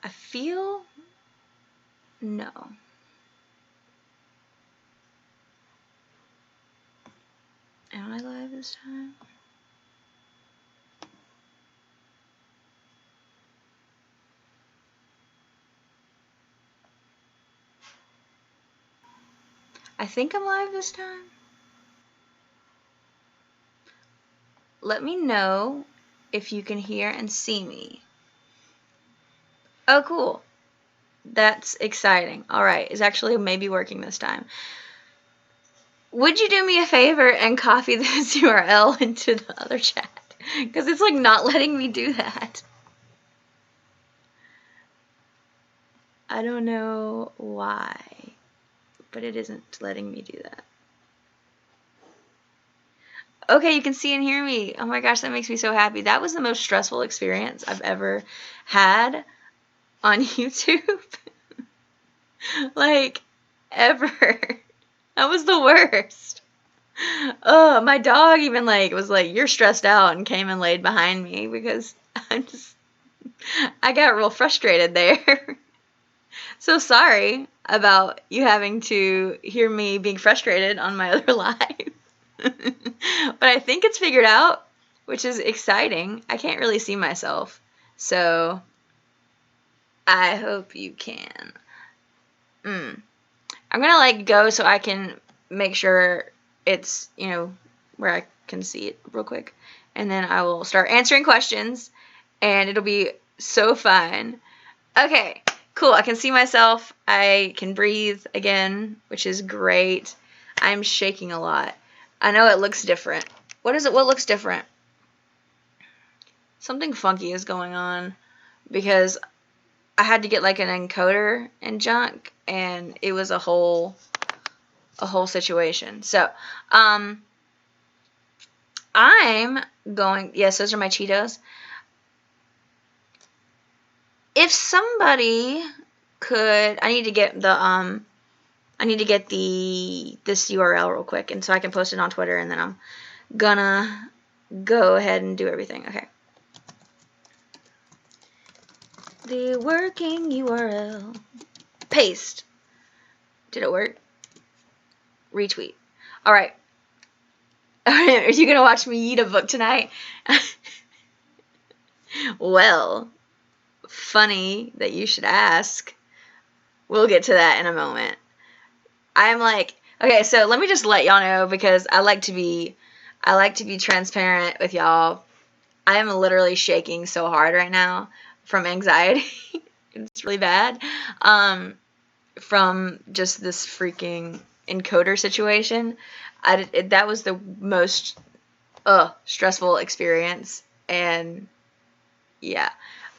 I feel... No. Am I live this time? I think I'm live this time. Let me know if you can hear and see me. Oh, cool. That's exciting. All right, it's actually maybe working this time. Would you do me a favor and copy this URL into the other chat? Because it's like not letting me do that. I don't know why, but it isn't letting me do that. Okay, you can see and hear me. Oh my gosh, that makes me so happy. That was the most stressful experience I've ever had on YouTube. Like, ever. That was the worst. Oh, my dog even was like, you're stressed out, and came and laid behind me because I got real frustrated there. So sorry about you having to hear me being frustrated on my other live. But I think it's figured out, which is exciting. I can't really see myself, so I hope you can. I'm gonna go so I can make sure it's, where I can see it real quick, and then I will start answering questions, and it'll be so fun. Okay, cool. I can see myself. I can breathe again, which is great. I'm shaking a lot. I know it looks different. What is it? What looks different? Something funky is going on because I had to get like an encoder and junk, and it was a whole situation. So, I'm going, yes, those are my Cheetos. If somebody could, I need to get this URL real quick, and so I can post it on Twitter, and then I'm gonna go ahead and do everything. Okay. The working URL. Paste. Did it work? Retweet. All right. Are you gonna watch me eat a book tonight? Well, funny that you should ask. We'll get to that in a moment. I'm like, okay, so let me just let y'all know, because I like to be transparent with y'all. I am literally shaking so hard right now from anxiety. It's really bad. From just this freaking encoder situation. That was the most stressful experience, and yeah,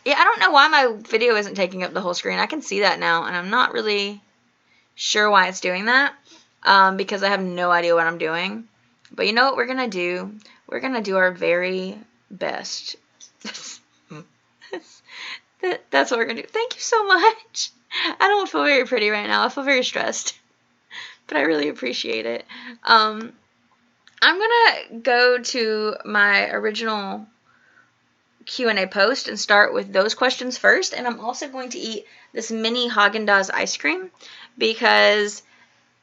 I don't know why my video isn't taking up the whole screen. I can see that now, and I'm not really sure why it's doing that, because I have no idea what I'm doing. But you know what we're gonna do? We're gonna do our very best. That's what we're gonna do. Thank you so much. I don't feel very pretty right now. I feel very stressed, but I really appreciate it. I'm gonna go to my original Q&A post and start with those questions first, and I'm also going to eat this mini Haagen-Dazs ice cream because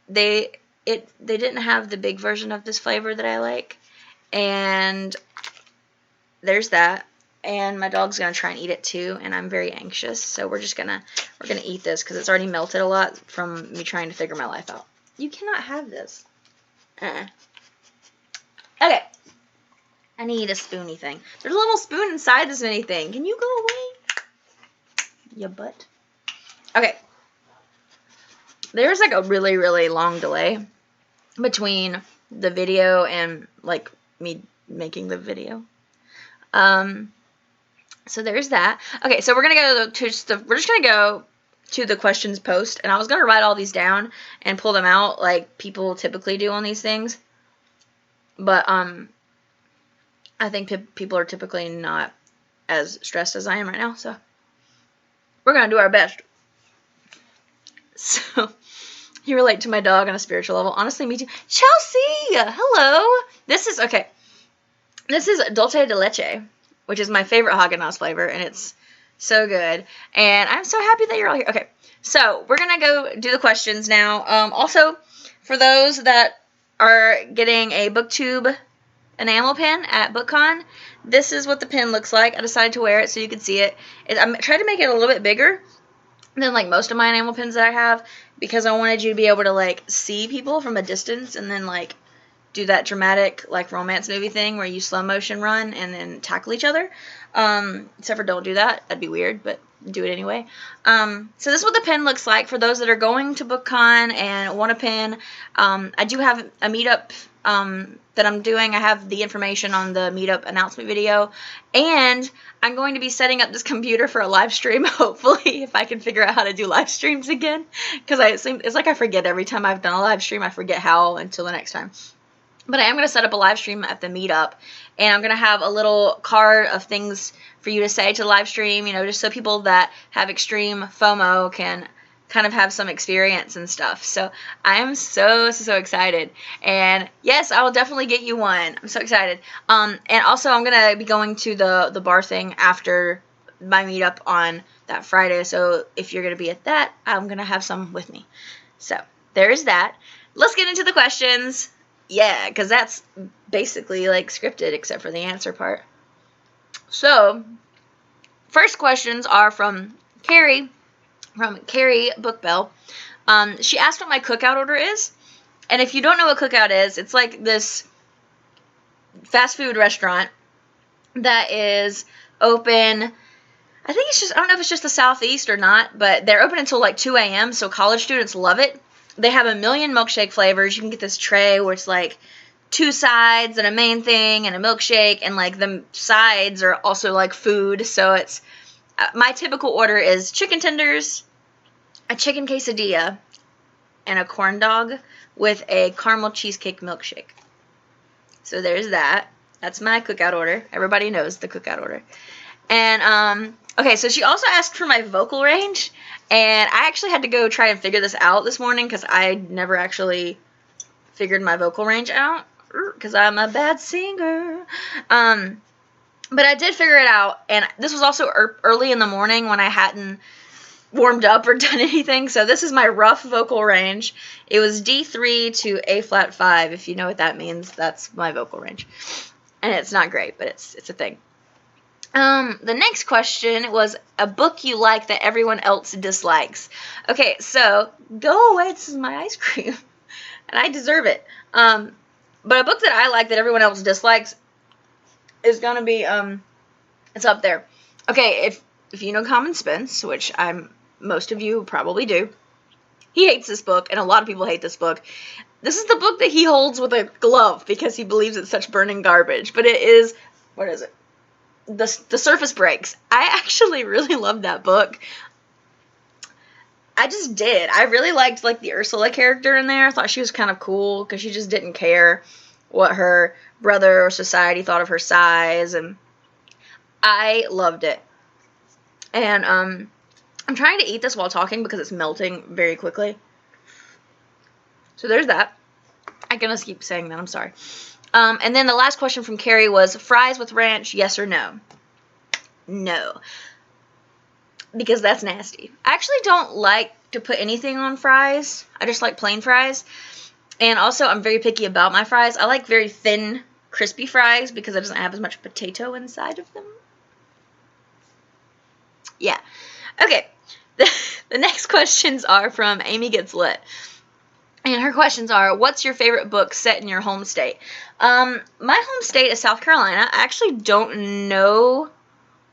they didn't have the big version of this flavor that I like, and there's that. And my dog's gonna try and eat it too, and I'm very anxious, so we're gonna eat this because it's already melted a lot from me trying to figure my life out. You cannot have this. Okay. I need a spoony thing. There's a little spoon inside this mini thing. Can you go away? Ya butt. Okay. There's like a really, really long delay between the video and like me making the video. So there's that. Okay, so we're just gonna go to the questions post, and I was gonna write all these down and pull them out like people typically do on these things, but I think people are typically not as stressed as I am right now, so we're gonna do our best. So you relate to my dog on a spiritual level. Honestly, me too. Chelsea, hello. This is Dulce de Leche, which is my favorite Haagen-Dazs flavor, and it's So good. And I'm so happy that you're all here. Okay, so we're going to go do the questions now. Also, for those that are getting a BookTube enamel pin at BookCon, this is what the pin looks like. I decided to wear it so you could see it. I'm trying to make it a little bit bigger than like most of my enamel pins that I have, because I wanted you to be able to like see people from a distance and then like do that dramatic like romance movie thing where you slow motion run and then tackle each other. Except for don't do that. That'd be weird, but do it anyway. So this is what the pin looks like for those that are going to BookCon and want a pin. I do have a meetup that I'm doing. I have the information on the meetup announcement video, and I'm going to be setting up this computer for a live stream, hopefully, if I can figure out how to do live streams again, because it's like I forget every time I've done a live stream. I forget how until the next time. But I am going to set up a live stream at the meetup, and I'm going to have a little card of things for you to say to the live stream, you know, just so people that have extreme FOMO can kind of have some experience and stuff. So I'm so excited. And yes, I will definitely get you one. I'm so excited. And also I'm going to be going to the bar thing after my meetup on that Friday. So if you're going to be at that, I'm going to have some with me. So there's that. Let's get into the questions. Yeah, because that's basically like scripted except for the answer part. So, first questions are from Carrie Bookbell. She asked what my cookout order is. And if you don't know what cookout is, it's like this fast food restaurant that is open. I think I don't know if it's just the Southeast or not, but they're open until like 2 a.m., so college students love it. They have a million milkshake flavors. You can get this tray where it's like 2 sides and a main thing and a milkshake, and like the sides are also like food. So it's my typical order is chicken tenders, a chicken quesadilla, and a corn dog with a caramel cheesecake milkshake. So there's that. That's my cookout order. Everybody knows the cookout order. And okay, so she also asked for my vocal range. And I actually had to go try and figure this out this morning because I never actually figured my vocal range out because I'm a bad singer. But I did figure it out, and this was also early in the morning when I hadn't warmed up or done anything. So this is my rough vocal range. It was D3 to A flat 5. If you know what that means, that's my vocal range. And it's not great, but it's a thing. The next question was a book you like that everyone else dislikes. Okay, so go away. This is my ice cream, and I deserve it. But a book that I like that everyone else dislikes is gonna be it's up there. Okay, if you know Common Spence, which most of you probably do, he hates this book, and a lot of people hate this book. This is the book that he holds with a glove because he believes it's such burning garbage. But it is, what is it? The Surface Breaks. I actually really loved that book. I just did. I really liked like the Ursula character in there. I thought she was kind of cool because she just didn't care what her brother or society thought of her size, and I loved it. And I'm trying to eat this while talking because it's melting very quickly. So there's that. I'm gonna keep saying that. I'm sorry. And then the last question from Carrie was, fries with ranch, yes or no? No. Because that's nasty. I actually don't like to put anything on fries. I just like plain fries. And also, I'm very picky about my fries. I like very thin, crispy fries because it doesn't have as much potato inside of them. Yeah. Okay. The next questions are from Amy Gets Lit. And her questions are, what's your favorite book set in your home state? My home state is South Carolina. I actually don't know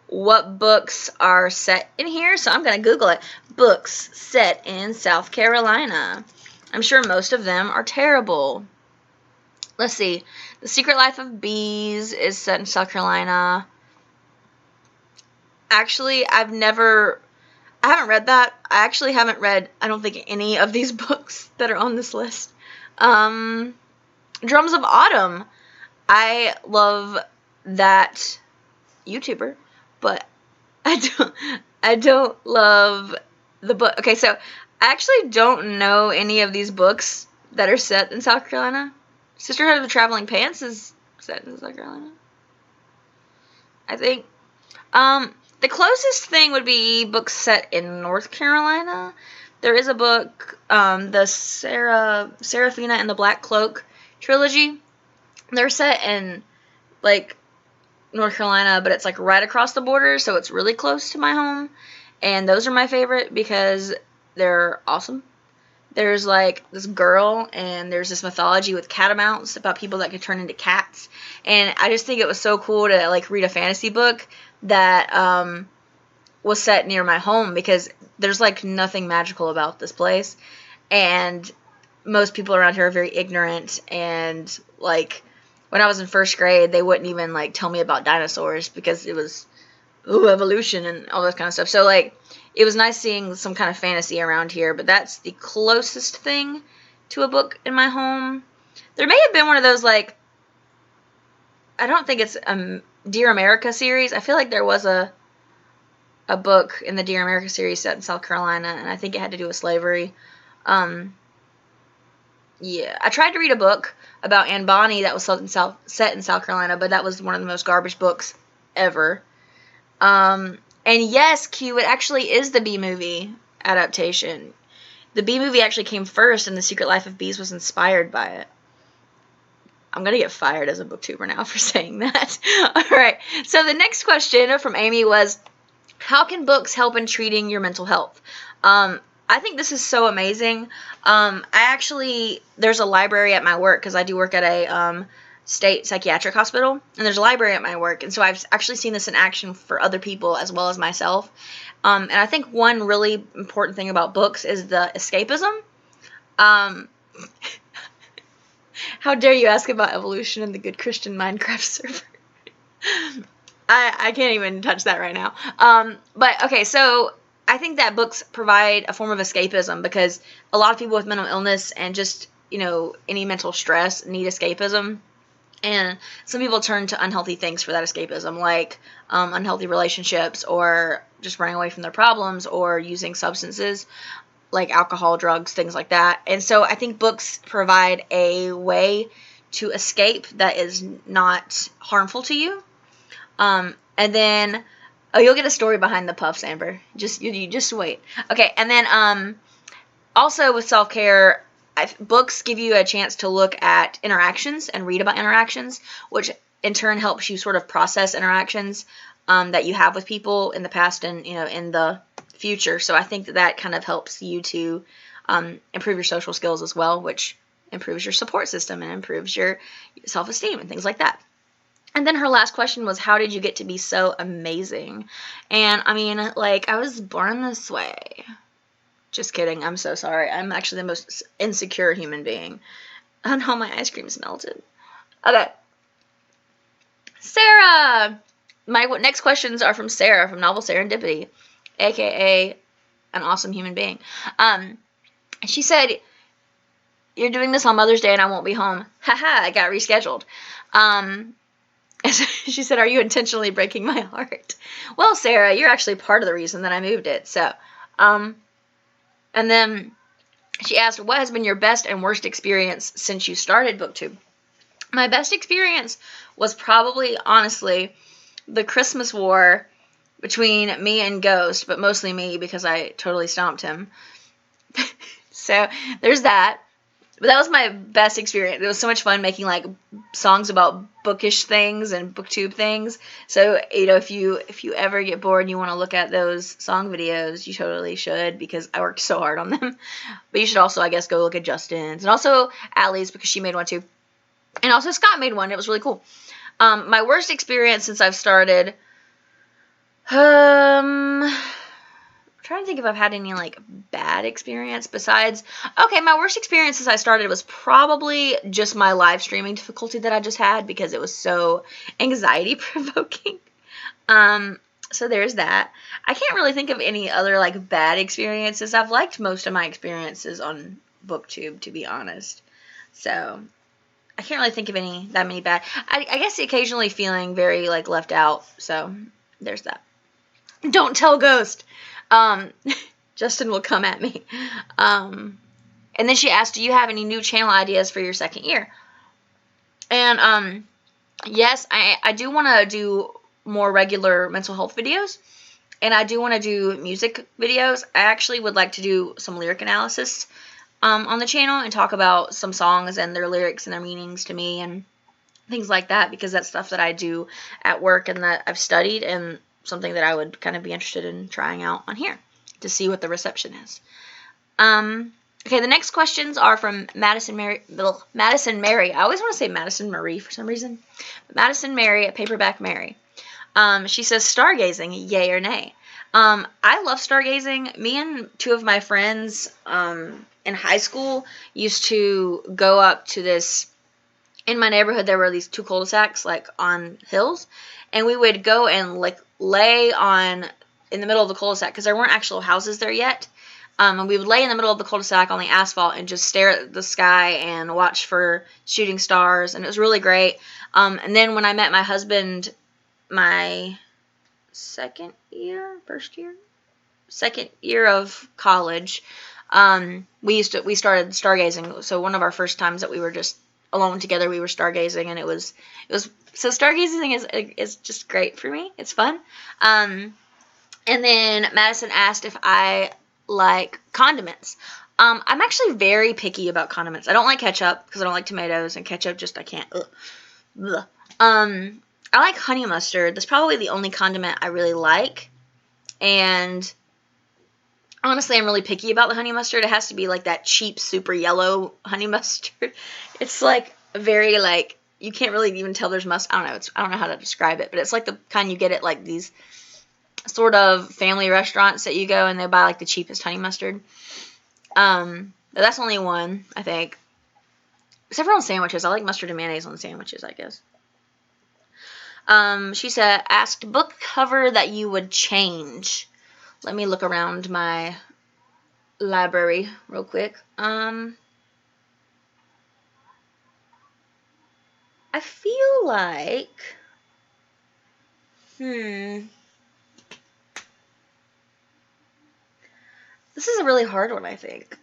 what books are set in here, so I'm going to Google it. Books set in South Carolina. I'm sure most of them are terrible. Let's see. The Secret Life of Bees is set in South Carolina. Actually, I haven't read that. I actually haven't read, I don't think, any of these books that are on this list. Drums of Autumn. I love that YouTuber, but I don't love the book. Okay, so I actually don't know any of these books that are set in South Carolina. Sisterhood of the Traveling Pants is set in South Carolina, I think. The closest thing would be books set in North Carolina. There is a book, the Seraphina and the Black Cloak trilogy. They're set in, like, North Carolina, but it's, like, right across the border, so it's really close to my home. And those are my favorite because they're awesome. There's, like, this girl, and there's this mythology with catamounts about people that can turn into cats. And I just think it was so cool to, like, read a fantasy book that was set near my home, because there's, like, nothing magical about this place. And most people around here are very ignorant, and, like, when I was in first grade, they wouldn't even, like, tell me about dinosaurs because it was, evolution and all that kind of stuff. So, like, it was nice seeing some kind of fantasy around here, but that's the closest thing to a book in my home. There may have been one of those, like, I don't think it's Dear America series. I feel like there was a book in the Dear America series set in South Carolina, and I think it had to do with slavery. Yeah, I tried to read a book about Anne Bonny that was set in South Carolina, but that was one of the most garbage books ever. And yes, Q, it actually is the Bee Movie adaptation. The Bee Movie actually came first, and The Secret Life of Bees was inspired by it. I'm going to get fired as a booktuber now for saying that. All right, so the next question from Amy was, how can books help in treating your mental health? I think this is so amazing. There's a library at my work, because I do work at a state psychiatric hospital, and there's a library at my work, and so I've actually seen this in action for other people as well as myself. And I think one really important thing about books is the escapism. How dare you ask about evolution in the Good Christian Minecraft server? I can't even touch that right now. But okay, so I think that books provide a form of escapism, because a lot of people with mental illness and just, any mental stress need escapism. And some people turn to unhealthy things for that escapism, like unhealthy relationships, or just running away from their problems, or using substances like alcohol, drugs, things like that. And so I think books provide a way to escape that is not harmful to you. And then, you'll get a story behind the puffs, Amber. You just wait. Okay, and then also with self-care, books give you a chance to look at interactions and read about interactions, which in turn helps you sort of process interactions that you have with people in the past and, in the future. So I think that kind of helps you to improve your social skills as well, which improves your support system and improves your self-esteem and things like that. And then her last question was, how did you get to be so amazing? And I mean, like, I was born this way. Just kidding. I'm so sorry. I'm actually the most insecure human being. Oh no, my ice cream's melted. Okay. Sarah! My next questions are from Sarah from Novel Serendipity, aka an awesome human being. She said, you're doing this on Mother's Day and I won't be home. Haha, I got rescheduled. She said, are you intentionally breaking my heart? Well, Sarah, you're actually part of the reason that I moved it. So, and then she asked, what has been your best and worst experience since you started BookTube? My best experience was probably, honestly, the Christmas war between me and Ghost, but mostly me because I totally stomped him. So, there's that. But that was my best experience. It was so much fun making, like, songs about Bookish things and BookTube things. So, if you ever get bored and you want to look at those song videos, you totally should, because I worked so hard on them. But you should also, I guess, go look at Justin's. And also Allie's, because she made one too. And also Scott made one. It was really cool. My worst experience since I've started... I'm trying to think if I've had any, like, bad experience besides... Okay, my worst experience since I started was probably just my live streaming difficulty that I just had, because it was so anxiety-provoking. So there's that. I can't really think of any other, like, bad experiences. I've liked most of my experiences on BookTube, to be honest. So, I can't really think of that many bad... I guess occasionally feeling very, like, left out. So, there's that. Don't tell Ghost! Justin will come at me. And then she asked, do you have any new channel ideas for your second year? And, yes, I do want to do more regular mental health videos. And I do want to do music videos. I actually would like to do some lyric analysis on the channel and talk about some songs and their lyrics and their meanings to me and things like that, because that's stuff that I do at work and that I've studied, and something that I would kind of be interested in trying out on here to see what the reception is. Okay, the next questions are from Madison Mary. I always want to say Madison Marie for some reason. Madison Mary at Paperback Mary. She says, stargazing, yay or nay? I love stargazing. Me and two of my friends in high school used to go up to this. In my neighborhood, there were these two cul-de-sacs, like, on hills, and we would go and, like, lay in the middle of the cul-de-sac, because there weren't actual houses there yet, and we would lay in the middle of the cul-de-sac on the asphalt and just stare at the sky and watch for shooting stars, and it was really great. And then when I met my husband, my second year of college, we started stargazing. So one of our first times that we were just alone together, we were stargazing, and it was so stargazing is just great for me. It's fun. And then Madison asked if I like condiments. I'm actually very picky about condiments. I don't like ketchup because I don't like tomatoes, and ketchup I can't. Ugh. I like honey mustard. That's probably the only condiment I really like. And honestly, I'm really picky about the honey mustard. It has to be like that cheap, super yellow honey mustard. It's like very like, you can't really even tell there's mustard. I don't know how to describe it, but it's like the kind you get at like these sort of family restaurants that you go and they buy like the cheapest honey mustard. But that's only one, I think. Except for on sandwiches. I like mustard and mayonnaise on sandwiches, I guess. She said, asked book cover that you would change. Let me look around my library real quick. I feel like, this is a really hard one, I think.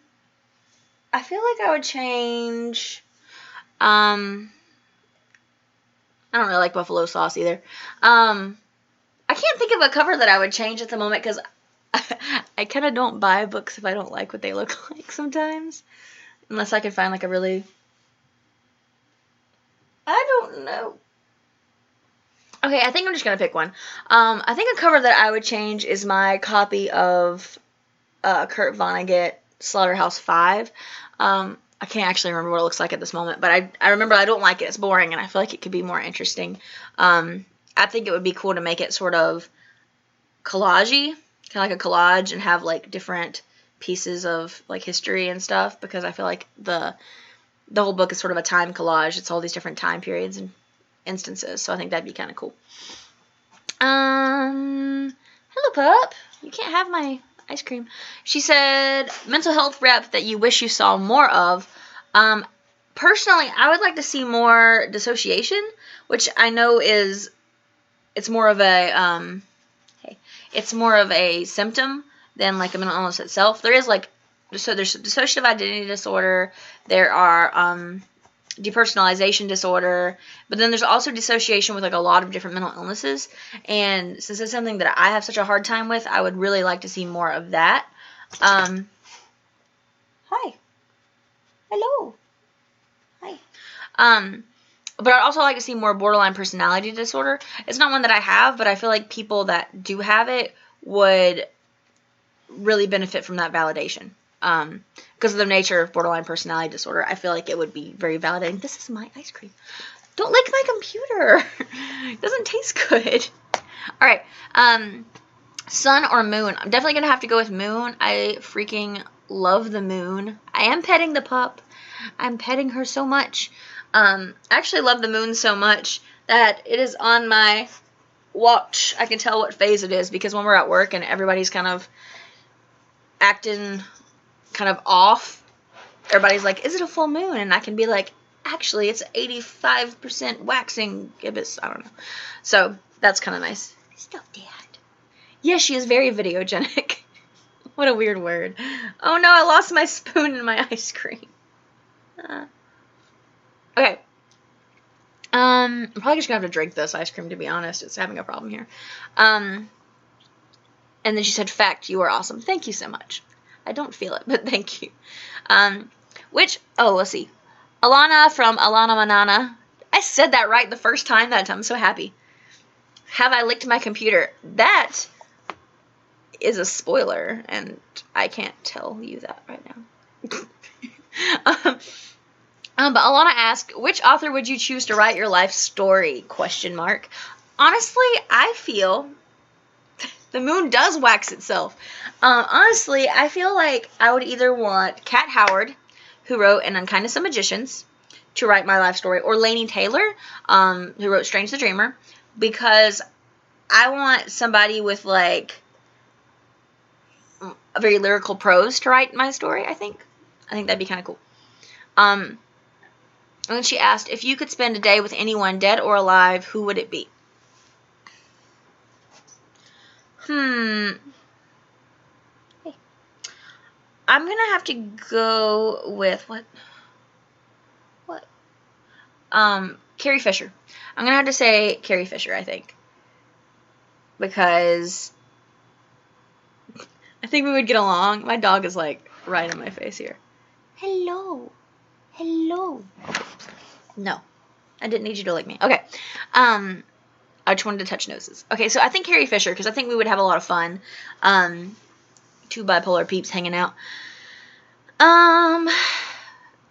I feel like I would change, I don't really like buffalo sauce either. I can't think of a cover that I would change at the moment, because I kind of don't buy books if I don't like what they look like sometimes. Unless I can find like a really, I don't know. Okay, I think I'm just going to pick one. I think a cover that I would change is my copy of Kurt Vonnegut, Slaughterhouse-5. I can't actually remember what it looks like at this moment, but I remember I don't like it. It's boring, and I feel like it could be more interesting. I think it would be cool to make it sort of collage-y, kind of like a collage, and have like different pieces of like history and stuff, because I feel like the whole book is sort of a time collage. It's all these different time periods and instances, so I think that'd be kind of cool. Hello, pup. You can't have my ice cream. She said, mental health rep that you wish you saw more of. Personally, I would like to see more dissociation, which I know it's more of a it's more of a symptom than like a mental illness itself. There is like, so there's dissociative identity disorder, there are depersonalization disorder, but then there's also dissociation with like a lot of different mental illnesses, and since it's something that I have such a hard time with, I would really like to see more of that. Hi. Hello. Hi. But I'd also like to see more borderline personality disorder. It's not one that I have, but I feel like people that do have it would really benefit from that validation. Because of the nature of borderline personality disorder, I feel like it would be very validating. This is my ice cream. Don't lick my computer. It doesn't taste good. All right. Sun or moon? I'm definitely going to have to go with moon. I freaking love the moon. I am petting the pup. I'm petting her so much. I actually love the moon so much that it is on my watch. I can tell what phase it is, because when we're at work and everybody's kind of acting kind of off, everybody's like, is it a full moon? And I can be like, actually, it's 85% waxing gibbous. I don't know. So that's kind of nice. Stop, Dad. Yes, she is very videogenic. What a weird word. Oh no, I lost my spoon in my ice cream. Okay. I'm probably just gonna have to drink this ice cream, to be honest. It's having a problem here. And then she said, fact, you are awesome. Thank you so much. I don't feel it, but thank you. Let's see. Alana from Alana Manana. I said that right the first time that time. I'm so happy. Have I licked my computer? That is a spoiler, and I can't tell you that right now. But Alana asked, which author would you choose to write your life story? ? Honestly, I feel the moon does wax itself. Honestly, I feel like I would either want Kat Howard, who wrote An Unkindness of Magicians, to write my life story, or Laini Taylor, who wrote Strange the Dreamer, because I want somebody with, like, a very lyrical prose to write my story, I think. I think that'd be kind of cool. And then she asked, if you could spend a day with anyone, dead or alive, who would it be? Hey. I'm going to have to go with, what? Carrie Fisher. I'm going to have to say Carrie Fisher, I think. Because I think we would get along. My dog is, like, right in my face here. Hello. Hello. No. I didn't need you to lick me. Okay. I just wanted to touch noses. Okay, so I think Carrie Fisher, because I think we would have a lot of fun. Two bipolar peeps hanging out.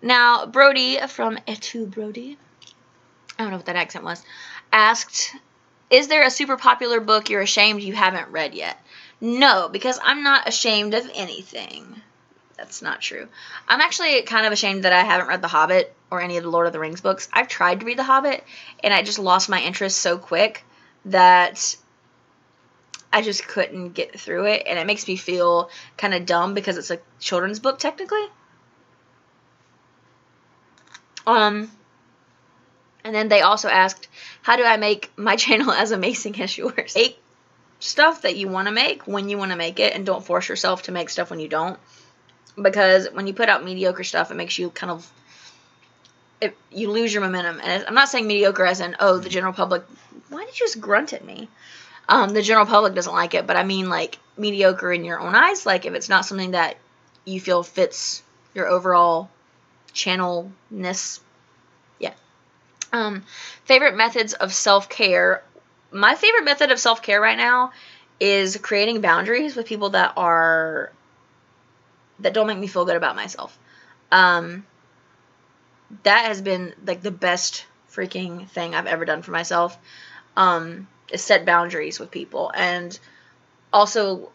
Now, Brody from Etu Brody, I don't know what that accent was, asked, is there a super popular book you're ashamed you haven't read yet? No, because I'm not ashamed of anything. That's not true. I'm actually kind of ashamed that I haven't read The Hobbit or any of the Lord of the Rings books. I've tried to read The Hobbit, and I just lost my interest so quick that I just couldn't get through it, and it makes me feel kind of dumb because it's a children's book, technically. And then they also asked, how do I make my channel as amazing as yours? Make stuff that you want to make when you want to make it, and don't force yourself to make stuff when you don't. Because when you put out mediocre stuff, it makes you kind of, you lose your momentum. And I'm not saying mediocre as in, oh, the general public, why did you just grunt at me? The general public doesn't like it, but I mean, like, mediocre in your own eyes. Like, if it's not something that you feel fits your overall channel-ness. Yeah. Favorite methods of self-care. My favorite method of self-care right now is creating boundaries with people that don't make me feel good about myself. That has been, like, the best freaking thing I've ever done for myself. Is set boundaries with people, and also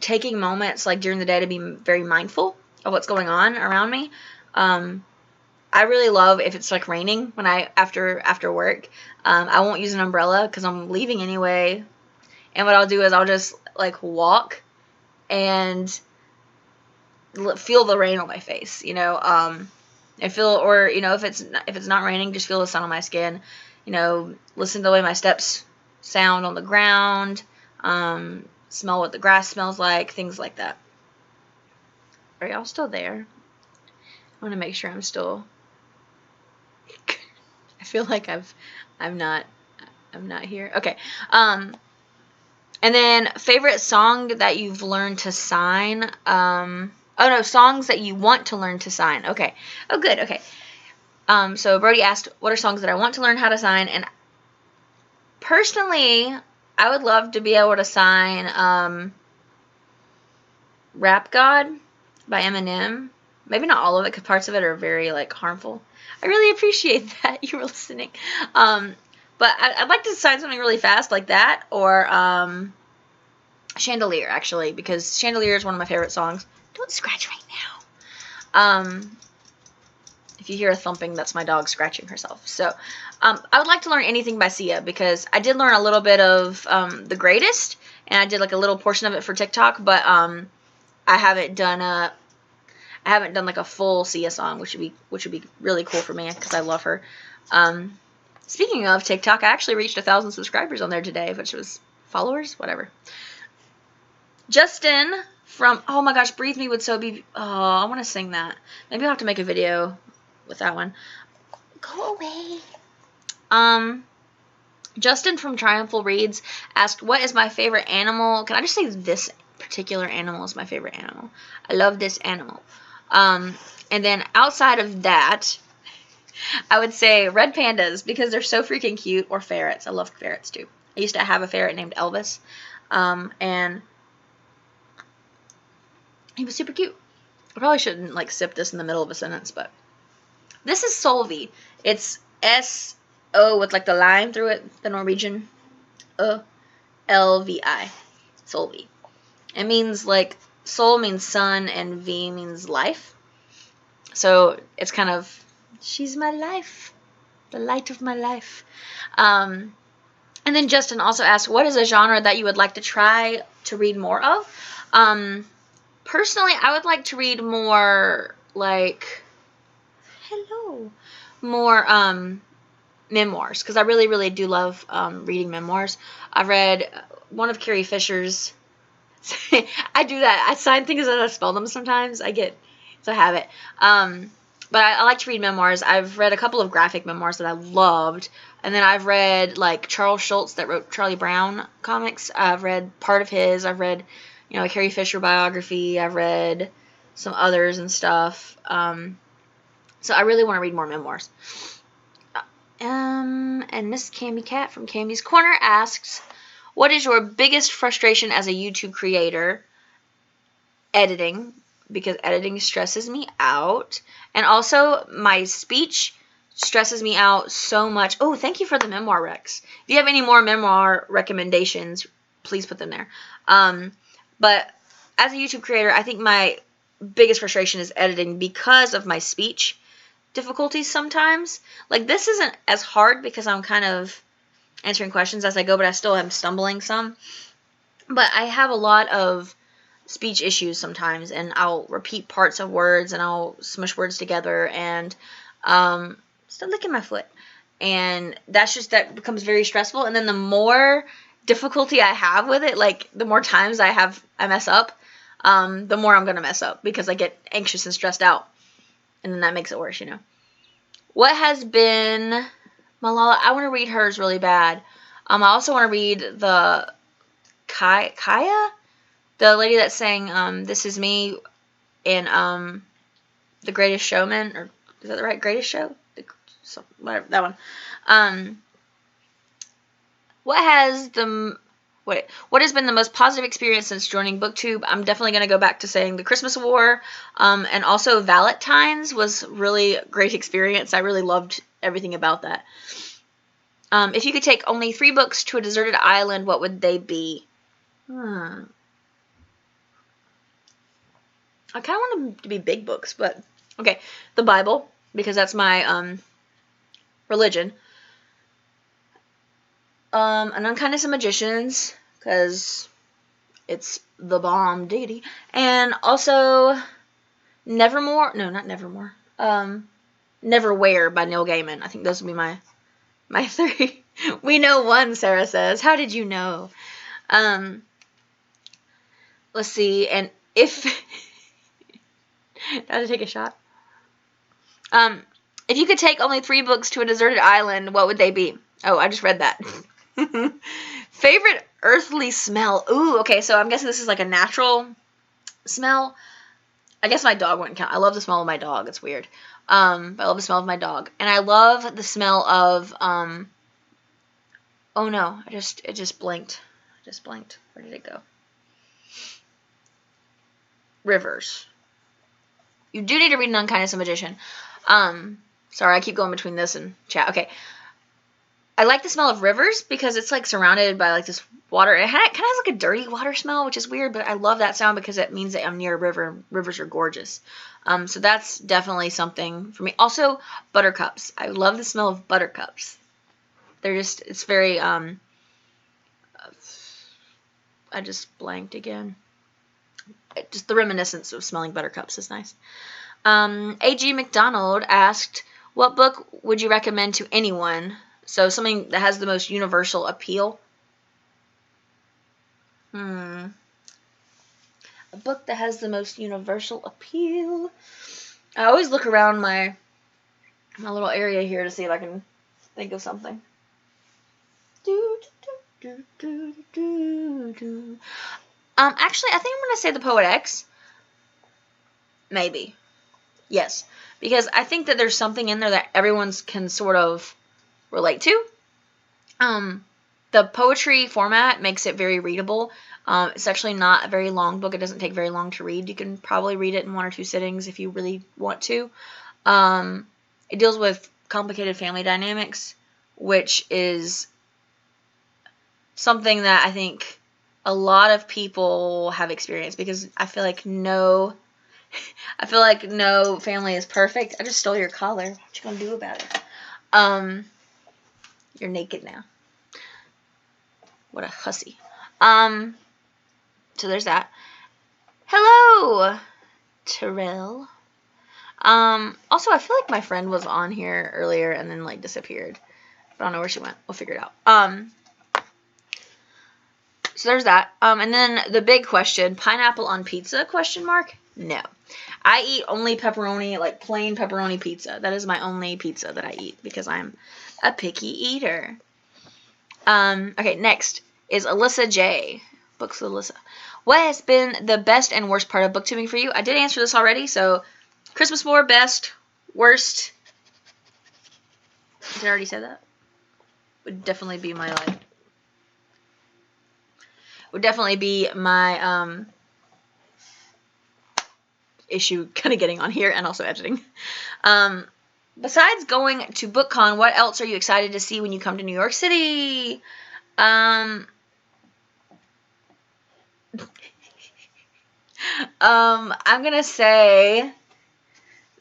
taking moments, like, during the day to be very mindful of what's going on around me. I really love if it's, like, raining when after work. I won't use an umbrella because I'm leaving anyway, and what I'll do is I'll just, like, walk and feel the rain on my face, you know, and feel, or, you know, if it's not raining, just feel the sun on my skin, you know, listen to the way my steps sound on the ground, smell what the grass smells like, things like that. Are y'all still there? I want to make sure I'm still. I feel like I'm not here. Okay. And then favorite song that you've learned to sign. Oh no, songs that you want to learn to sign. Okay. Oh, good. Okay. So Brody asked, what are songs that I want to learn how to sign? And personally, I would love to be able to sign Rap God by Eminem. Maybe not all of it, because parts of it are very, like, harmful. I really appreciate that you were listening. But I'd like to sign something really fast like that, or Chandelier, actually, because Chandelier is one of my favorite songs. Don't scratch right now. If you hear a thumping, that's my dog scratching herself. So, I would like to learn anything by Sia, because I did learn a little bit of The Greatest, and I did, like, a little portion of it for TikTok, but I haven't done like a full Sia song, which would be really cool for me, because I love her. Speaking of TikTok, I actually reached 1,000 subscribers on there today, which was followers, whatever. Justin from, oh my gosh, Breathe Me would so be, oh, I want to sing that. Maybe I'll have to make a video with that one. Go away. Justin from Triumphal Reads asked, what is my favorite animal? Can I just say this particular animal is my favorite animal? I love this animal. And then outside of that, I would say red pandas because they're so freaking cute, or ferrets. I love ferrets too. I used to have a ferret named Elvis, and he was super cute. I probably shouldn't like sip this in the middle of a sentence, but this is Solvi. It's S-O with like the line through it, the Norwegian L-V-I. Solvi. It means like soul means sun and V means life. So it's kind of, she's my life, the light of my life. And then Justin also asked, what is a genre that you would like to try to read more of? Personally, I would like to read more like, more memoirs, because I really, really do love reading memoirs. I've read one of Carrie Fisher's. I do that. I sign things and I spell them sometimes. It's a habit. But I like to read memoirs. I've read a couple of graphic memoirs that I loved. And then I've read, like, Charles Schultz that wrote Charlie Brown comics. I've read part of his. I've read, a Carrie Fisher biography. I've read some others and stuff. So I really want to read more memoirs. And Miss Cammy Cat from Cammy's Corner asks, what is your biggest frustration as a YouTube creator? Editing, because editing stresses me out. And also, my speech stresses me out so much. Oh, thank you for the memoir recs. If you have any more memoir recommendations, please put them there. But as a YouTube creator, I think my biggest frustration is editing because of my speech difficulties sometimes. Like, this isn't as hard because I'm kind of answering questions as I go, but I still am stumbling some. But I have a lot of speech issues sometimes, and I'll repeat parts of words, and I'll smush words together, and still licking my foot. And that becomes very stressful. And then the more difficulty I have with it, like the more times I mess up, the more I'm gonna mess up because I get anxious and stressed out, and then that makes it worse, What has been Malala? I want to read hers really bad. I also want to read the Kaya, the lady that sang "This Is Me" in The Greatest Showman, or is that the right Greatest Show? Whatever, that one. What has been the most positive experience since joining BookTube? I'm definitely going to go back to saying the Christmas War, and also Valentine's was really a great experience. I really loved everything about that. If you could take only 3 books to a deserted island, what would they be? I kind of want them to be big books, but okay. The Bible, because that's my religion. An Unkindness of Magicians, because it's the bomb diggity. And also Nevermore. No, not Nevermore. Neverwhere by Neil Gaiman. I think those would be my 3. We know one, Sarah says. How did you know? Let's see. And if... Gotta take a shot. If you could take only 3 books to a deserted island, what would they be? Oh, I just read that. Favorite earthly smell. Ooh, okay, so I'm guessing this is like a natural smell. I guess my dog wouldn't count. I love the smell of my dog. It's weird. But I love the smell of my dog. And I love the smell of, oh no, it just blinked. Where did it go? Rivers. You do need to read An Unkindness of a Magician. Sorry, I keep going between this and chat. Okay. I like the smell of rivers because it's like surrounded by like this water. It kind of has like a dirty water smell, which is weird, but I love that sound because it means that I'm near a river, and rivers are gorgeous. So that's definitely something for me. Also, buttercups. I love the smell of buttercups. It's very, I just blanked again. Just the reminiscence of smelling buttercups is nice. A.G. McDonald asked, what book would you recommend to anyone? So something that has the most universal appeal. A book that has the most universal appeal. I always look around my little area here to see if I can think of something. Actually, I think I'm going to say the Poet X. Maybe. Yes. Because I think that there's something in there that everyone can sort of relate to. The poetry format makes it very readable. It's actually not a very long book. It doesn't take very long to read. You can probably read it in 1 or 2 sittings if you really want to. It deals with complicated family dynamics, which is something that I think a lot of people have experienced, because I feel like no family is perfect. I just stole your collar. What you gonna do about it? You're naked now. What a hussy. So there's that. Hello, Terrell. Also, I feel like my friend was on here earlier and then, like, disappeared. I don't know where she went. We'll figure it out. So there's that. And then the big question, pineapple on pizza, ? No. I eat only pepperoni, like plain pepperoni pizza. That is my only pizza that I eat because I'm a picky eater. Okay, next is Alyssa J. Books with Alyssa. What has been the best and worst part of booktubing for you? I did answer this already, so Christmas lore, best, worst. Did I already say that? Would definitely be my, like, issue kind of getting on here, and also editing. Besides going to BookCon, what else are you excited to see when you come to New York City? I'm gonna say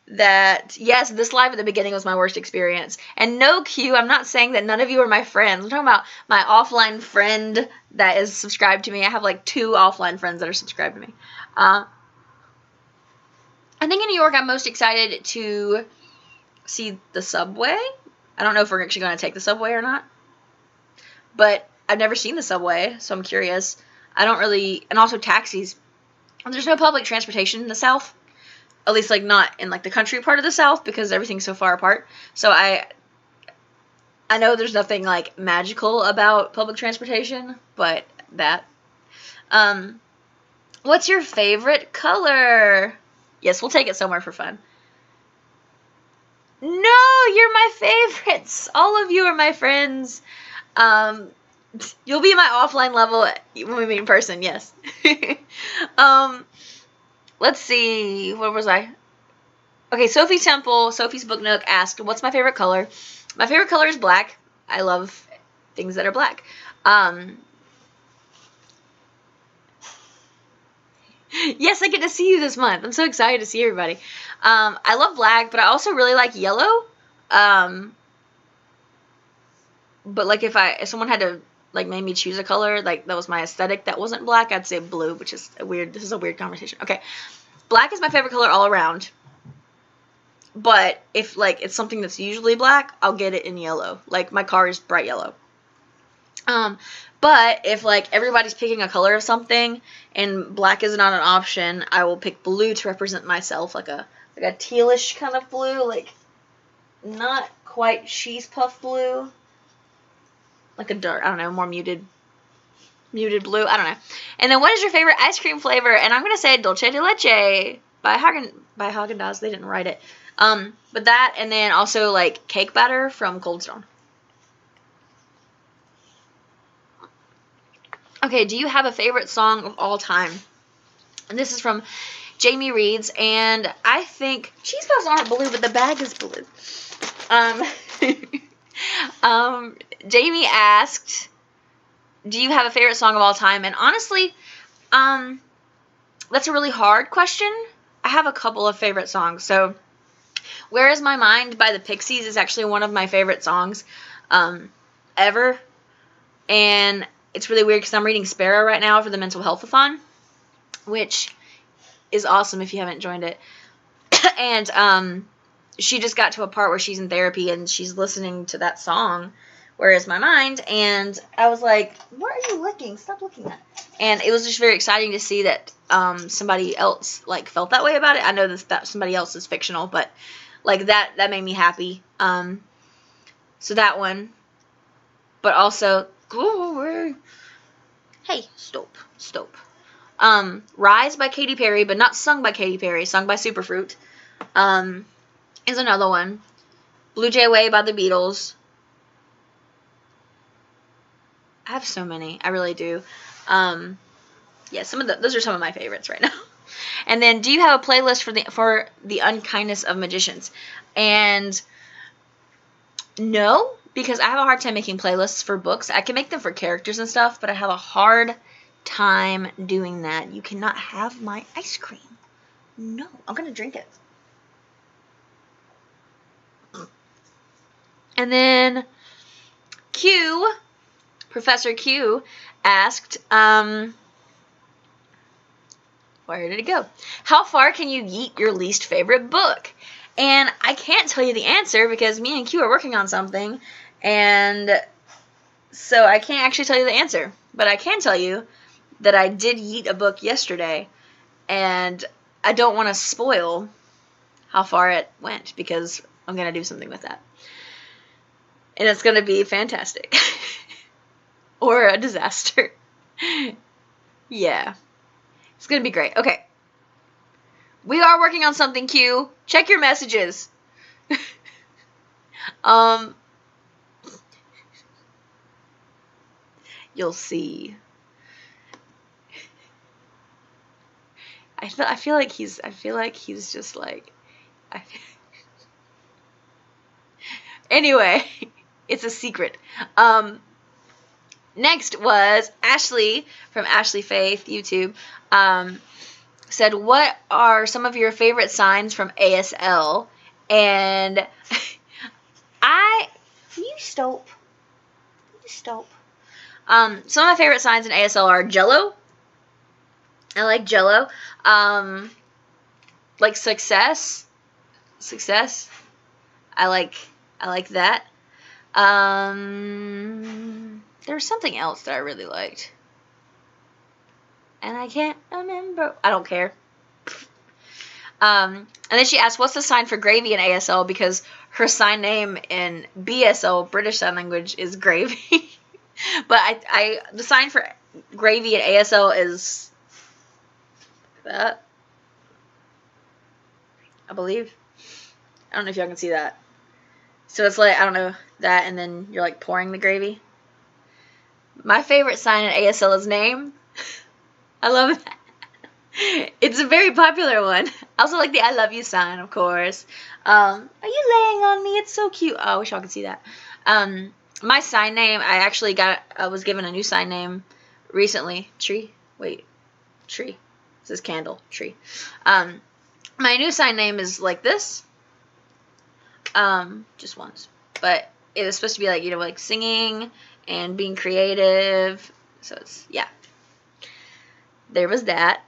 that, yes, this live at the beginning was my worst experience. And no Q, I'm not saying that none of you are my friends. I'm talking about my offline friend that is subscribed to me. I have like 2 offline friends that are subscribed to me. I think in New York I'm most excited to see the subway. I don't know if we're actually going to take the subway or not. But I've never seen the subway, so I'm curious. And also taxis. There's no public transportation in the South. At least, like, not in, like, the country part of the South, because everything's so far apart. So I know there's nothing, like, magical about public transportation, but that. What's your favorite color? Yes, we'll take it somewhere for fun. No, you're my favorites. All of you are my friends. You'll be my offline level when we meet in person, yes. Let's see. Where was I? Okay, Sophie Temple, Sophie's Book Nook asked, what's my favorite color? My favorite color is black. I love things that are black. Yes, I get to see you this month. I'm so excited to see everybody. I love black, but I also really like yellow. But, like, if someone had to, like, make me choose a color, like, that was my aesthetic that wasn't black, I'd say blue, which is this is a weird conversation. Okay. Black is my favorite color all around. But if, like, it's something that's usually black, I'll get it in yellow. Like, my car is bright yellow. But if, like, everybody's picking a color of something and black is not an option, I will pick blue to represent myself, like a tealish kind of blue, like, not quite cheese puff blue. Like a dark, I don't know, more muted blue, I don't know. And then what is your favorite ice cream flavor? And I'm going to say Dulce de Leche by Haagen-Dazs. They didn't write it. But that, and then also, like, cake batter from Cold Stone. Okay, do you have a favorite song of all time? And this is from Jamie Reeds, and I think cheese puffs aren't blue, but the bag is blue. Jamie asked, do you have a favorite song of all time? And honestly, that's a really hard question. I have a couple of favorite songs. So, Where Is My Mind by the Pixies is actually one of my favorite songs ever. And it's really weird because I'm reading Sparrow right now for the Mental Health-a-thon, which is awesome if you haven't joined it. And she just got to a part where she's in therapy and she's listening to that song, Where Is My Mind? And I was like, what are you looking? Stop looking at it. And it was just very exciting to see that somebody else, like, felt that way about it. I know that somebody else is fictional, but, like, that made me happy. So that one. but also, hey, stop. Rise by Katy Perry, but not sung by Katy Perry, sung by Superfruit, is another one. Blue Jay Way by the Beatles. I have so many. I really do. Yeah, those are some of my favorites right now. And then, do you have a playlist for the unkindness of magicians? And no, because I have a hard time making playlists for books. I can make them for characters and stuff, but I have a hard time doing that. You cannot have my ice cream. No, I'm gonna drink it. And then Professor Q asked, where did it go? How far can you yeet your least favorite book? And I can't tell you the answer because me and Q are working on something, and so I can't actually tell you the answer. But I can tell you that I did yeet a book yesterday, and I don't want to spoil how far it went because I'm going to do something with that. And it's going to be fantastic. Or a disaster. Yeah. It's going to be great. Okay. We are working on something, Q. Check your messages. You'll see. I feel like he's just like, anyway, it's a secret. Next was Ashley from Ashley Faith YouTube. Said, what are some of your favorite signs from ASL? And you stop. Some of my favorite signs in ASL are Jello. I like Jello. Like success. I like that. There's something else that I really liked. And I can't remember. I don't care. And then she asked, what's the sign for gravy in ASL? Because her sign name in BSL, British Sign Language, is gravy. But the sign for gravy in ASL is that. I believe. I don't know if y'all can see that. So it's like, I don't know, that, and then you're like pouring the gravy. My favorite sign in ASL is name. I love that. It's a very popular one. I also like the I love you sign, of course. Are you laying on me? It's so cute. Oh, I wish y'all could see that. My sign name, I was given a new sign name recently. Tree. It says candle. Tree. My new sign name is like this. Just once. But it was supposed to be like, like singing and being creative. So it's, yeah. There was that.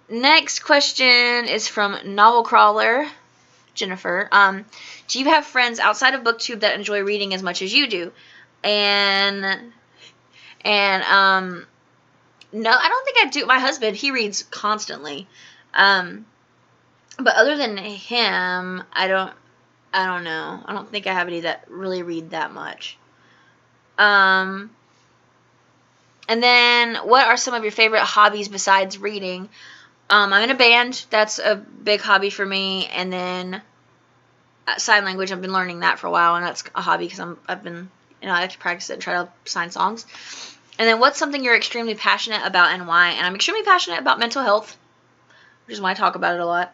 Next question is from Novel Crawler, Jennifer. Do you have friends outside of BookTube that enjoy reading as much as you do? And no, I don't think I do. My husband, he reads constantly. But other than him, I don't know. I don't think I have any that really read that much. And then, what are some of your favorite hobbies besides reading? I'm in a band. That's a big hobby for me. And then sign language. I've been learning that for a while, and that's a hobby because I like to practice it and try to sign songs. And then, what's something you're extremely passionate about and why? And I'm extremely passionate about mental health, which is why I talk about it a lot.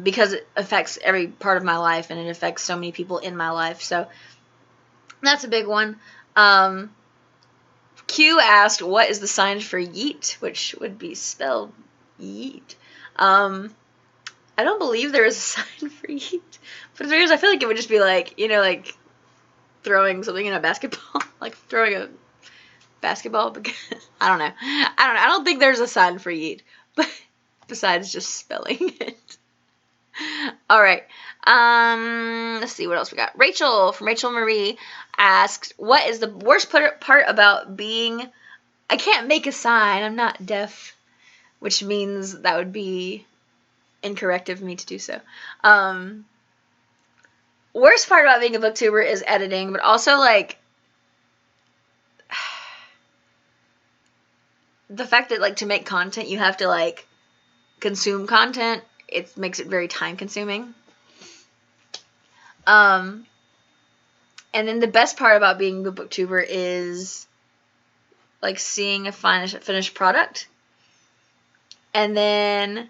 Because it affects every part of my life, and it affects so many people in my life. So that's a big one. Q asked, what is the sign for yeet, which would be spelled yeet. I don't believe there is a sign for yeet. But if there is, I feel like it would just be like, like throwing something in a basketball. Like throwing a basketball. Because I don't know. I don't think there's a sign for yeet. But besides just spelling it. All right. Let's see what else we got. Rachel from Rachel Marie asked, what is the worst part about being... I can't make a sign. I'm not deaf. Which means that would be incorrect of me to do so. Worst part about being a booktuber is editing, but also, like, the fact that, like, to make content, you have to, like, consume content, it makes it very time consuming. And then the best part about being a booktuber is, like, seeing a finished product. And then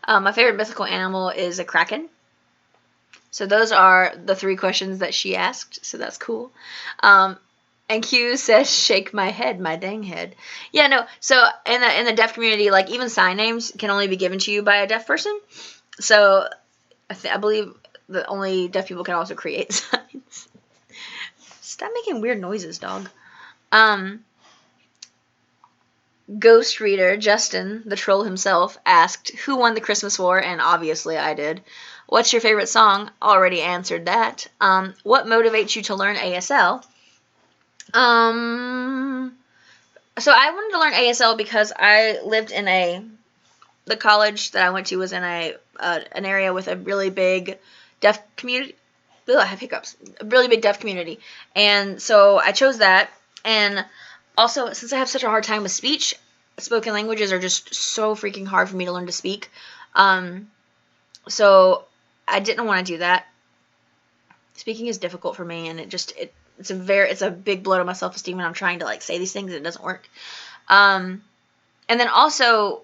my favorite mythical animal is a kraken. So those are the 3 questions that she asked, so that's cool. And Q says, shake my head, my dang head. Yeah, no, so in the deaf community, like, even sign names can only be given to you by a deaf person. So I believe that only deaf people can also create signs. Stop making weird noises, dog. Ghost reader Justin, the troll himself, asked, who won the Christmas War? And obviously I did. What's your favorite song? Already answered that. What motivates you to learn ASL? So I wanted to learn ASL because I lived in the college that I went to was in an area with a really big deaf community. Ugh, I have hiccups. A really big deaf community. And so I chose that. And also, since I have such a hard time with speech, spoken languages are just so freaking hard for me to learn to speak. So I didn't want to do that. Speaking is difficult for me, and it's a big blow to my self-esteem when I'm trying to, like, say these things and it doesn't work. And then also,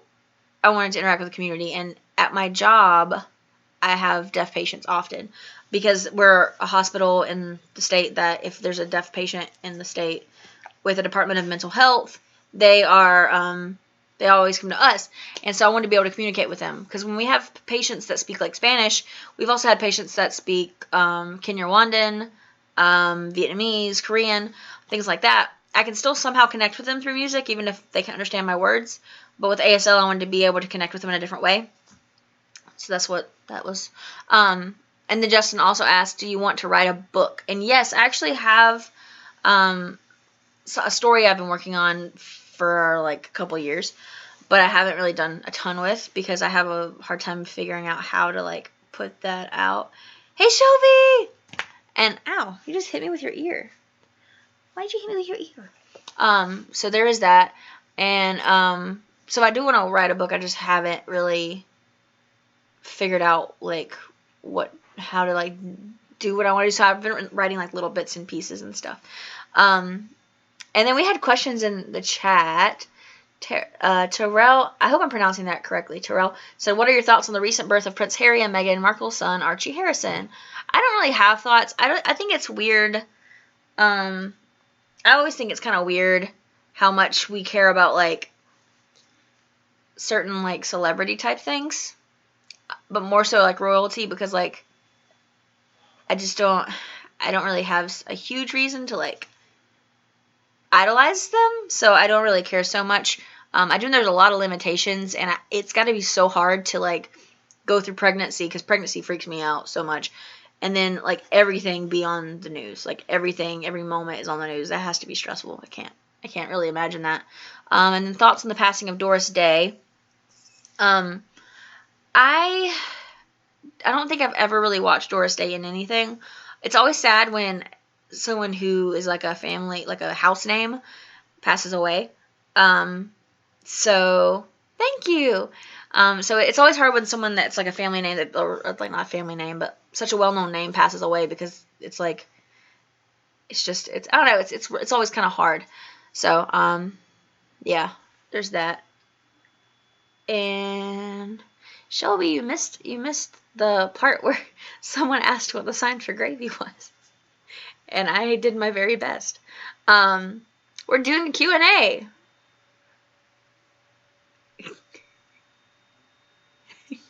I wanted to interact with the community, and at my job, I have deaf patients often, because we're a hospital in the state that if there's a deaf patient in the state with a Department of Mental Health, they always come to us. And so I wanted to be able to communicate with them, because when we have patients that speak, like, Spanish, we've also had patients that speak Kinyarwandan, Vietnamese, Korean, things like that. I can still somehow connect with them through music, even if they can't understand my words. But with ASL, I wanted to be able to connect with them in a different way. So that's what that was. And then Justin also asked, do you want to write a book? And yes, I actually have a story I've been working on for, like, a couple years, but I haven't really done a ton with, because I have a hard time figuring out how to, like, put that out. Hey, Shelby! And, ow, you just hit me with your ear. Why'd you hit me with your ear? So there is that. And, so I do want to write a book. I just haven't really figured out, like, how to, like, do what I want to do. So I've been writing, like, little bits and pieces and stuff. And then we had questions in the chat. Terrell, I hope I'm pronouncing that correctly. Terrell said, what are your thoughts on the recent birth of Prince Harry and Meghan Markle's son, Archie Harrison? I don't really have thoughts. I think it's weird. I always think it's kind of weird how much we care about, like, certain, like, celebrity type things, but more so, like, royalty, because, like, I don't really have a huge reason to, like, idolize them, so I don't really care so much. I do know there's a lot of limitations, and it's got to be so hard to, like, go through pregnancy, because pregnancy freaks me out so much. And then, like, everything be on the news. Like, everything, every moment is on the news. That has to be stressful. I can't really imagine that. And then thoughts on the passing of Doris Day. I don't think I've ever really watched Doris Day in anything. It's always sad when someone who is, like, a family, like a house name, passes away. So thank you. So it's always hard when someone that's, like, a family name or like, not a family name, but such a well-known name passes away, because it's like, I don't know, it's always kind of hard. So, yeah, there's that. And Shelby, you missed the part where someone asked what the sign for gravy was. And I did my very best. We're doing the Q&A.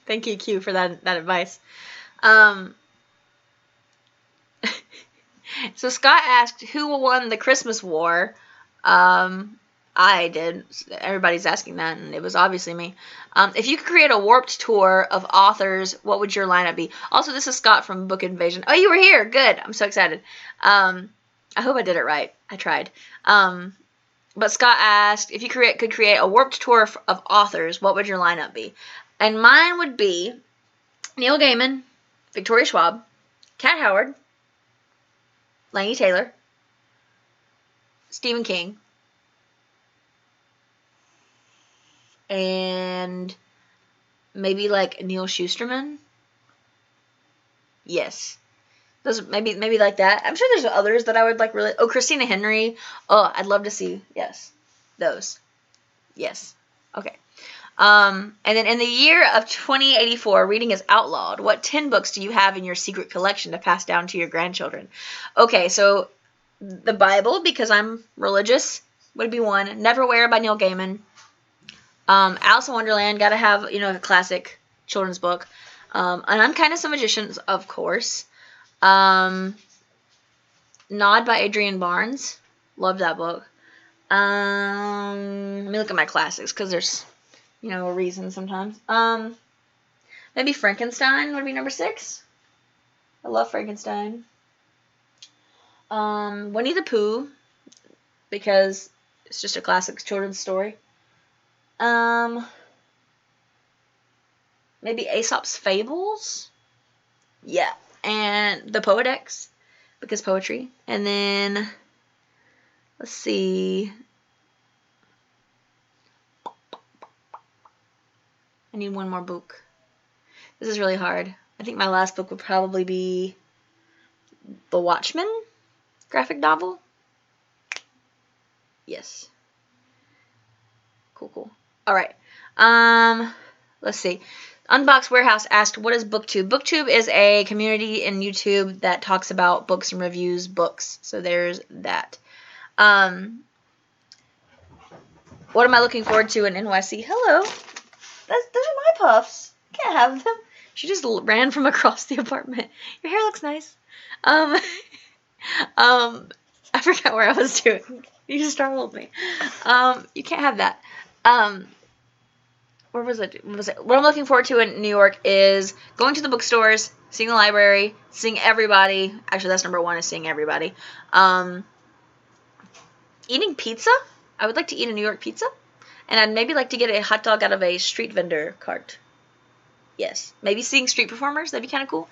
Thank you, Q, for that advice. So Scott asked, who won the Christmas War? I did. Everybody's asking that, and it was obviously me. If you could create a warped tour of authors, what would your lineup be? Also, this is Scott from Book Invasion. Oh, you were here. Good. I'm so excited. I hope I did it right. I tried. But Scott asked, if you could create a warped tour of authors, what would your lineup be? And mine would be Neil Gaiman, Victoria Schwab, Kat Howard, Laini Taylor, Stephen King, and maybe like Neil Shusterman. Yes. Those maybe like that. I'm sure there's others that I would like really. Oh, Christina Henry. Oh, I'd love to see. Yes, those. Yes. Okay. And then in the year of 2084, reading is outlawed. What 10 books do you have in your secret collection to pass down to your grandchildren? Okay, so the Bible, because I'm religious, would be one. Neverwhere by Neil Gaiman. Alice in Wonderland, gotta have, a classic children's book. And Unkindness of Magicians, of course. Nod by Adrienne Barnes. Love that book. Let me look at my classics, because there's, a reason sometimes. Maybe Frankenstein would be number 6. I love Frankenstein. Winnie the Pooh, because it's just a classic children's story. Maybe Aesop's Fables. Yeah. And the Poedex, because poetry. And then, let's see. I need one more book. This is really hard. I think my last book would probably be The Watchmen graphic novel. Yes. Cool. All right. Let's see. Unbox Warehouse asked, what is BookTube? BookTube is a community in YouTube that talks about books and reviews books. So there's that. What am I looking forward to in NYC? Hello. Those are my puffs. Can't have them. She just ran from across the apartment. Your hair looks nice. I forgot where I was doing. You just startled me. You can't have that. Where was it? What I'm looking forward to in New York is going to the bookstores, seeing the library, seeing everybody. Actually, that's number 1 is seeing everybody. Eating pizza. I would like to eat a New York pizza. And I'd maybe like to get a hot dog out of a street vendor cart. Yes. Maybe seeing street performers. That'd be kind of cool.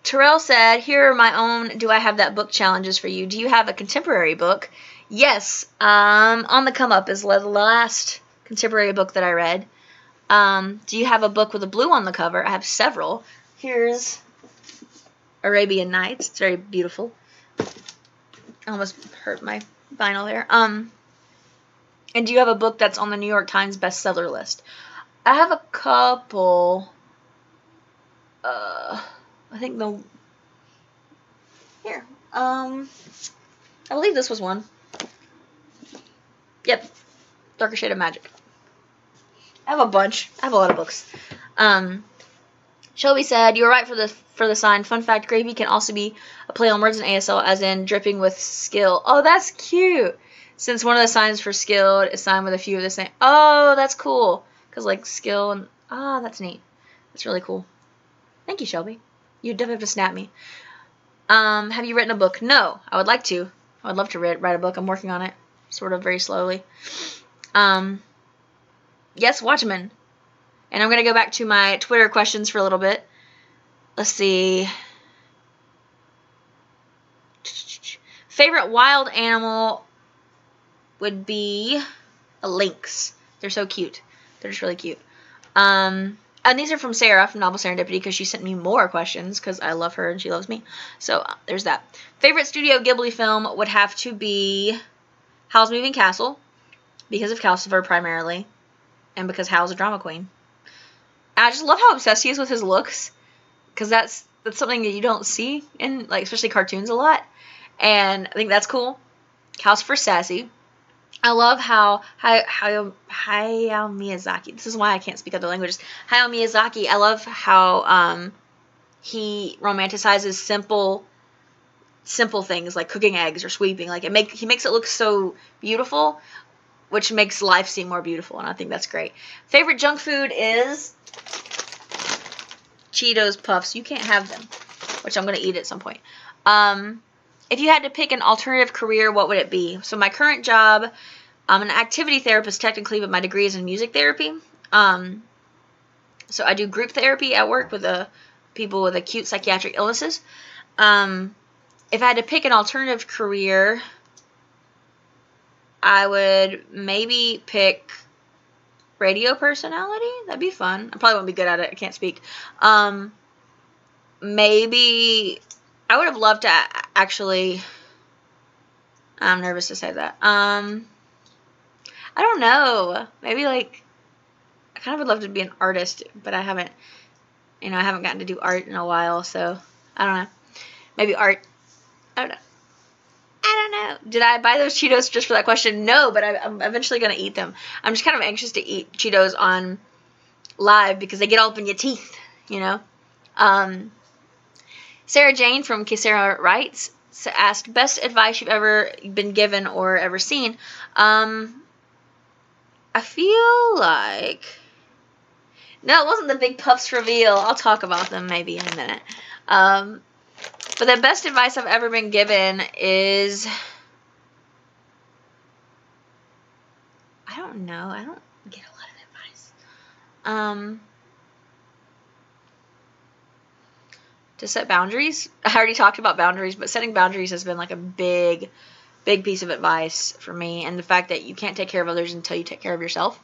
Terrell said, here are my own Do I Have That Book challenges for you. Do you have a contemporary book? Yes. On the Come Up is the last contemporary book that I read. Do you have a book with a blue on the cover? I have several. Here's Arabian Nights. It's very beautiful. I almost hurt my vinyl there. And do you have a book that's on the New York Times bestseller list? I have a couple. I think here. I believe this was one. Yep. Darker Shade of Magic. I have a bunch. I have a lot of books. Shelby said, you were right for the sign. Fun fact, gravy can also be a play on words in ASL, as in dripping with skill. Oh, that's cute. Since one of the signs for skilled is signed with a few of the same. Oh, that's cool. Because, like, skill and... Ah, that's neat. That's really cool. Thank you, Shelby. You definitely have to snap me. Have you written a book? No. I would like to. I would love to write a book. I'm working on it. Sort of very slowly. Yes, Watchmen. And I'm going to go back to my Twitter questions for a little bit. Let's see. Favorite wild animal would be a lynx. They're so cute. They're just really cute. And these are from Sarah from Novel Serendipity, because she sent me more questions because I love her and she loves me. So there's that. Favorite Studio Ghibli film would have to be Howl's Moving Castle, because of Calcifer primarily, and because Howl's a drama queen. And I just love how obsessed he is with his looks, because that's something that you don't see in, like, especially cartoons a lot. And I think that's cool. Calcifer's sassy. I love how Hayao Miyazaki, this is why I can't speak other languages. Hayao Miyazaki, I love how he romanticizes simple things like cooking eggs or sweeping. Like he makes it look so beautiful, which makes life seem more beautiful, and I think that's great. Favorite junk food is Cheetos Puffs. You can't have them, which I'm going to eat at some point. If you had to pick an alternative career, what would it be? So my current job, I'm an activity therapist technically, but my degree is in music therapy. So I do group therapy at work with people with acute psychiatric illnesses. If I had to pick an alternative career, I would maybe pick radio personality. That'd be fun. I probably won't be good at it. I can't speak. Maybe I would have loved to actually. I'm nervous to say that. I don't know. Maybe like I kind of would love to be an artist, but I haven't. I haven't gotten to do art in a while, so I don't know. Maybe art. I don't know. Did I buy those Cheetos just for that question? No, but I'm eventually going to eat them. I'm just kind of anxious to eat Cheetos on live because they get all up in your teeth, Sarah Jane from Kisara Writes asked, best advice you've ever been given or ever seen. I feel like... No, it wasn't the Big Puffs reveal. I'll talk about them maybe in a minute. But the best advice I've ever been given is... I don't know. I don't get a lot of advice. To set boundaries. I already talked about boundaries, but setting boundaries has been like a big piece of advice for me. And the fact that you can't take care of others until you take care of yourself.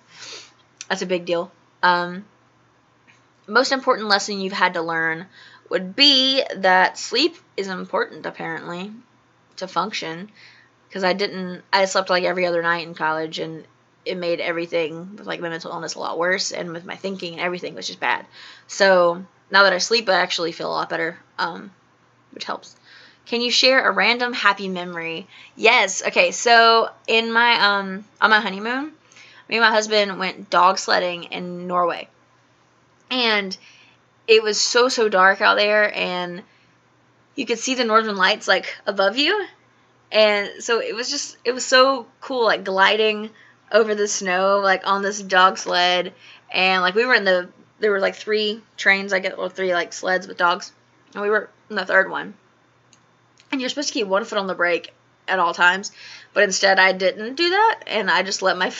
That's a big deal. Most important lesson you've had to learn would be that sleep is important, apparently, to function. Because I slept like every other night in college, and it made everything with like my mental illness a lot worse, and with my thinking and everything was just bad. So now that I sleep, I actually feel a lot better, which helps. Can you share a random happy memory? Yes. Okay, so in my on my honeymoon, me and my husband went dog sledding in Norway. And it was so dark out there, and you could see the northern lights like above you. And so it was so cool, like gliding over the snow, like on this dog sled. And like we were there were like 3 trains, or 3 like sleds with dogs. And we were in the 3rd one. And you're supposed to keep one foot on the brake at all times. But instead I didn't do that. And I just let I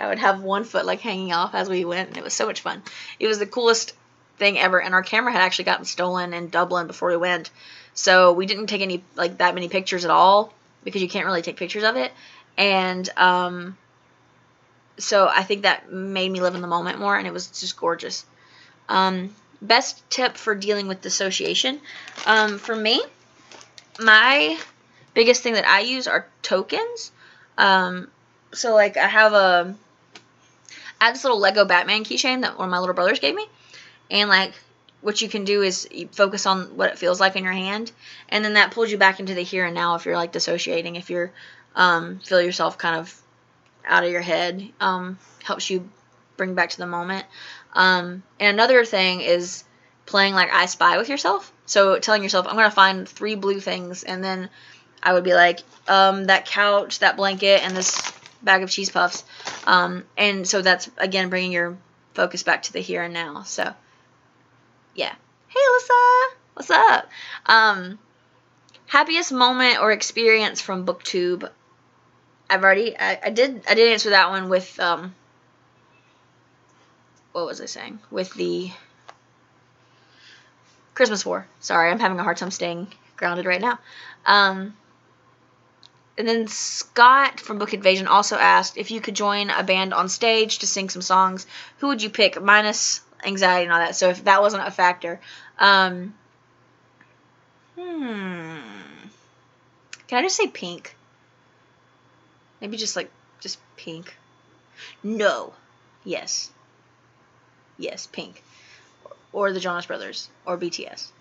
would have one foot like hanging off as we went. And it was so much fun. It was the coolest thing ever. And our camera had actually gotten stolen in Dublin before we went. So we didn't take any that many pictures at all, because you can't really take pictures of it. And so I think that made me live in the moment more, and it was just gorgeous. Best tip for dealing with dissociation. For me, my biggest thing that I use are tokens. So like I have this little Lego Batman keychain that one of my little brothers gave me. And like what you can do is you focus on what it feels like in your hand, and then that pulls you back into the here and now if you're like dissociating, if you're feel yourself kind of out of your head, helps you bring back to the moment. And another thing is playing like I Spy with yourself. So telling yourself, I'm going to find 3 blue things, and then I would be like, that couch, that blanket, and this bag of cheese puffs. And so that's, again, bringing your focus back to the here and now. So, yeah. Hey, Alyssa! What's up? Happiest moment or experience from BookTube. I did answer that one with, what was I saying? With the Christmas War. Sorry, I'm having a hard time staying grounded right now. And then Scott from Book Invasion also asked, if you could join a band on stage to sing some songs, who would you pick? Minus anxiety and all that. So if that wasn't a factor. Can I just say Pink? Maybe just Pink. No. Yes. Yes, Pink. Or the Jonas Brothers. Or BTS.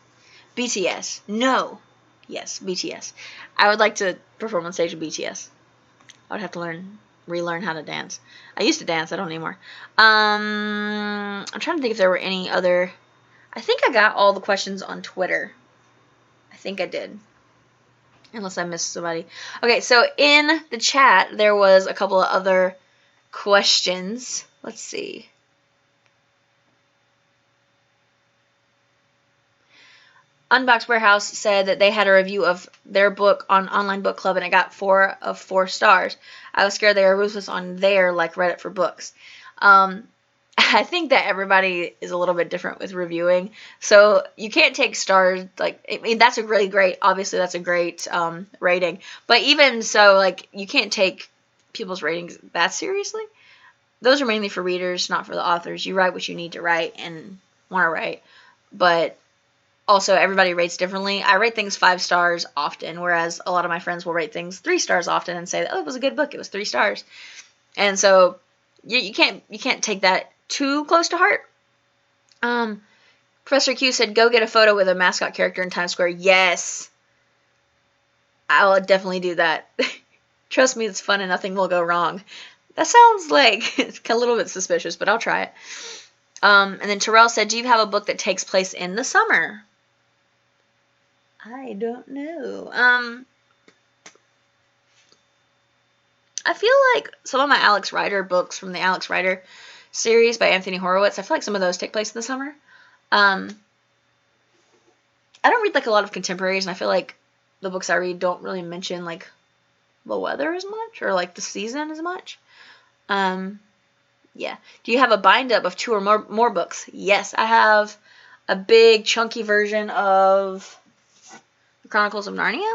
BTS. No. Yes, BTS. I would like to perform on stage with BTS. I would have to relearn how to dance. I used to dance. I don't anymore. I'm trying to think if there were any other... I think I got all the questions on Twitter. I think I did. Unless I missed somebody. Okay, so in the chat, there was a couple of other questions. Let's see. Unboxed Warehouse said that they had a review of their book on Online Book Club, and it got 4 of 4 stars. I was scared they were ruthless on there, like Reddit for books. I think that everybody is a little bit different with reviewing, so you can't take stars. Like, I mean, that's a really great, obviously that's a great rating, but even so, like, you can't take people's ratings that seriously. Those are mainly for readers, not for the authors. You write what you need to write and want to write. But also, everybody rates differently. I rate things 5 stars often, whereas a lot of my friends will rate things 3 stars often and say, oh, it was a good book. It was 3 stars. And so you can't take that too close to heart. Professor Q said, go get a photo with a mascot character in Times Square. Yes. I'll definitely do that. Trust me, it's fun and nothing will go wrong. That sounds like a little bit suspicious, but I'll try it. And then Terrell said, do you have a book that takes place in the summer? I don't know. I feel like some of my Alex Rider books from the Alex Rider series by Anthony Horowitz, I feel like some of those take place in the summer. I don't read like a lot of contemporaries, and I feel like the books I read don't really mention like the weather as much or like the season as much. Yeah. Do you have a bind up of 2 or more books? Yes, I have a big chunky version of the Chronicles of Narnia.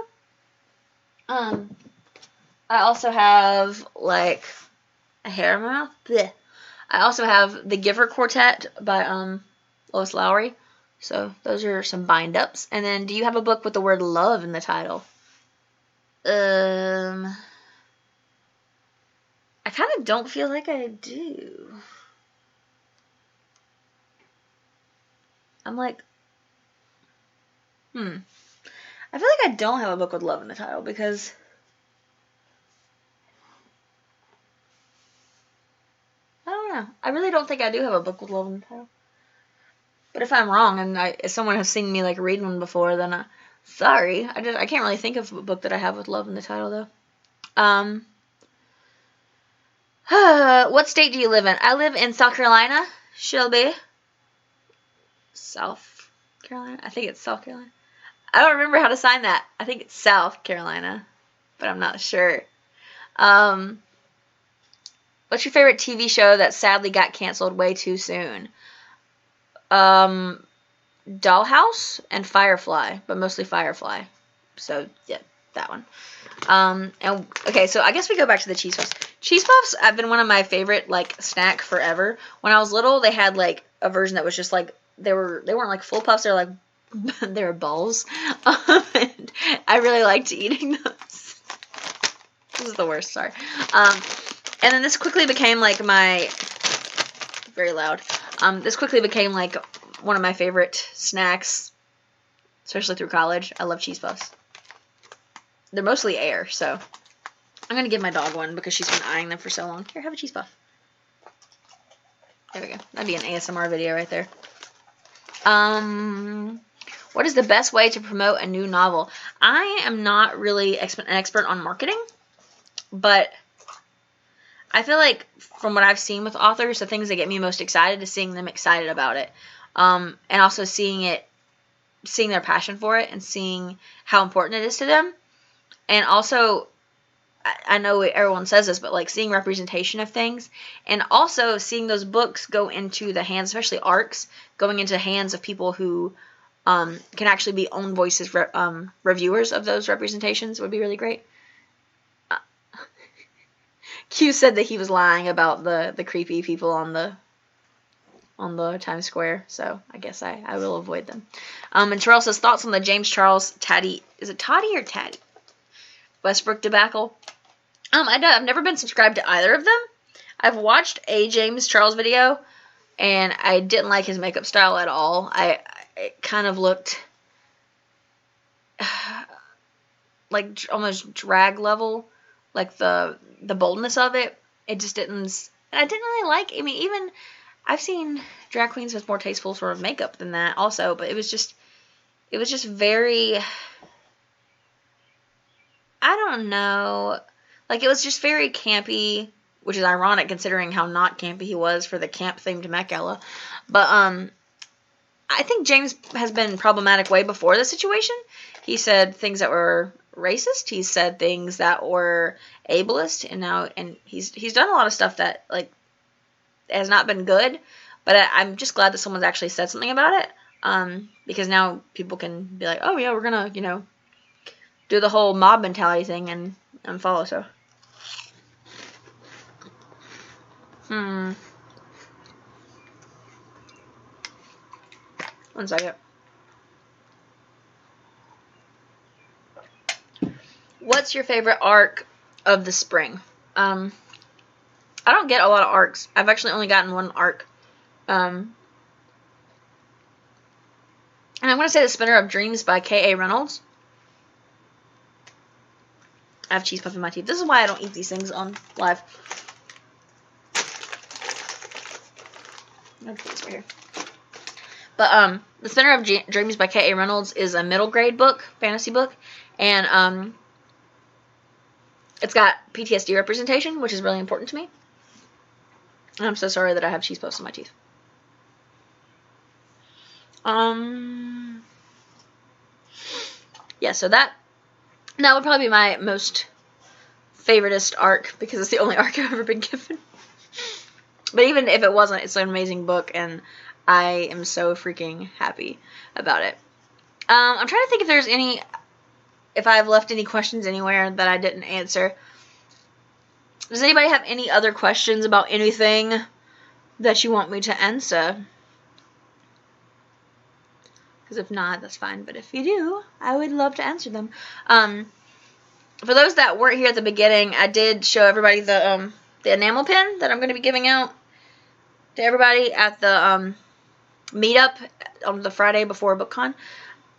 I also have like a hair in my mouth. Blech. I also have the Giver Quartet by Lois Lowry. So those are some bind ups. And then, do you have a book with the word love in the title? I kind of don't feel like I do. I'm like, I feel like I don't have a book with love in the title because I don't know. I really don't think I do have a book with love in the title. But if I'm wrong and if someone has seen me like read one before, then sorry. I can't really think of a book that I have with love in the title though. What state do you live in? I live in South Carolina, Shelby. South Carolina? I think it's South Carolina. I don't remember how to sign that. I think it's South Carolina, but I'm not sure. What's your favorite TV show that sadly got canceled way too soon? Dollhouse and Firefly, but mostly Firefly. So, yeah, that one. And okay, so I guess we go back to the cheese puffs. Cheese puffs have been one of my favorite like snack forever. When I was little, they had like a version that was just like they weren't like full puffs. They were like they were balls. And I really liked eating those. This is the worst. Sorry. And then this quickly became like my very loud. This quickly became like one of my favorite snacks, especially through college. I love cheese puffs. They're mostly air, so I'm going to give my dog one because she's been eyeing them for so long. Here, have a cheese puff. There we go. That'd be an ASMR video right there. What is the best way to promote a new novel? I am not really an expert on marketing, but I feel like from what I've seen with authors, the things that get me most excited is seeing them excited about it. And also seeing their passion for it and seeing how important it is to them. And also, I know everyone says this, but like seeing representation of things and also seeing those books go into the hands, especially ARCs, going into hands of people who can actually be own voices reviewers of those representations would be really great. Q said that he was lying about the creepy people on the Times Square, so I guess I will avoid them. And Terrell says, thoughts on the James Charles Taddy, is it Toddy or Taddy? Westbrook debacle. I've never been subscribed to either of them. I've watched a James Charles video, and I didn't like his makeup style at all. It kind of looked like almost drag level, like the boldness of it. It just didn't. And I didn't really like. I mean, even I've seen drag queens with more tasteful sort of makeup than that, also. But it was just very. I don't know. Like, it was just very campy, which is ironic considering how not campy he was for the camp-themed Met Gala. But, I think James has been problematic way before the situation. He said things that were racist. He said things that were ableist. And he's done a lot of stuff that, like, has not been good. But I'm just glad that someone's actually said something about it. Because now people can be like, oh, yeah, we're going to, do the whole mob mentality thing and follow. So One second. What's your favorite arc of the spring? I don't get a lot of arcs. I've actually only gotten one arc. And I'm going to say The Spinner of Dreams by K.A. Reynolds. I have cheese puff in my teeth. This is why I don't eat these things on live. I'm going to put this right here. But The Spinner of Dreams by K.A. Reynolds is a middle grade book, fantasy book. And it's got PTSD representation, which is really important to me. And I'm so sorry that I have cheese puffs in my teeth. Yeah, so that would probably be my most favoritist arc, because it's the only arc I've ever been given. But even if it wasn't, it's an amazing book, and I am so freaking happy about it. I'm trying to think if I've left any questions anywhere that I didn't answer. Does anybody have any other questions about anything that you want me to answer? Because if not, that's fine. But if you do, I would love to answer them. For those that weren't here at the beginning, I did show everybody the enamel pin that I'm going to be giving out to everybody at the meetup on the Friday before BookCon.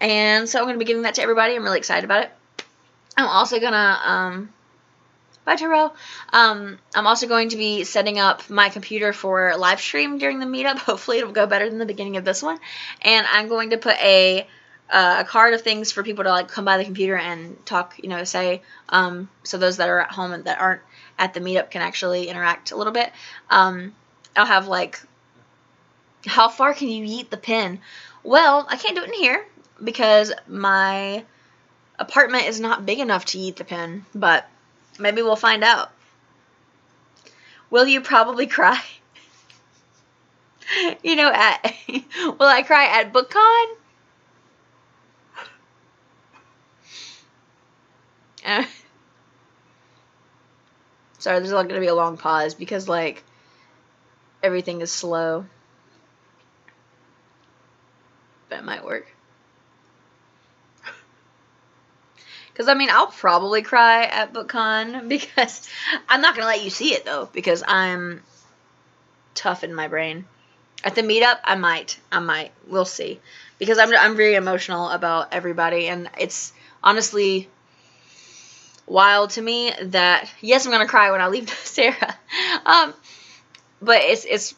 And so I'm going to be giving that to everybody. I'm really excited about it. I'm also going to... Bye, Terrell. I'm also going to be setting up my computer for live stream during the meetup. Hopefully it'll go better than the beginning of this one. And I'm going to put a card of things for people to like come by the computer and talk, say, so those that are at home and that aren't at the meetup can actually interact a little bit. I'll have like, how far can you yeet the pin? Well, I can't do it in here because my apartment is not big enough to yeet the pin, but maybe we'll find out. Will you probably cry? Will I cry at BookCon? Sorry, there's going to be a long pause because, like, everything is slow. But it might work. Because, I'll probably cry at BookCon because I'm not going to let you see it, though, because I'm tough in my brain. At the meetup, I might. We'll see. Because I'm very emotional about everybody, and it's honestly wild to me that, yes, I'm going to cry when I leave Sarah. But it's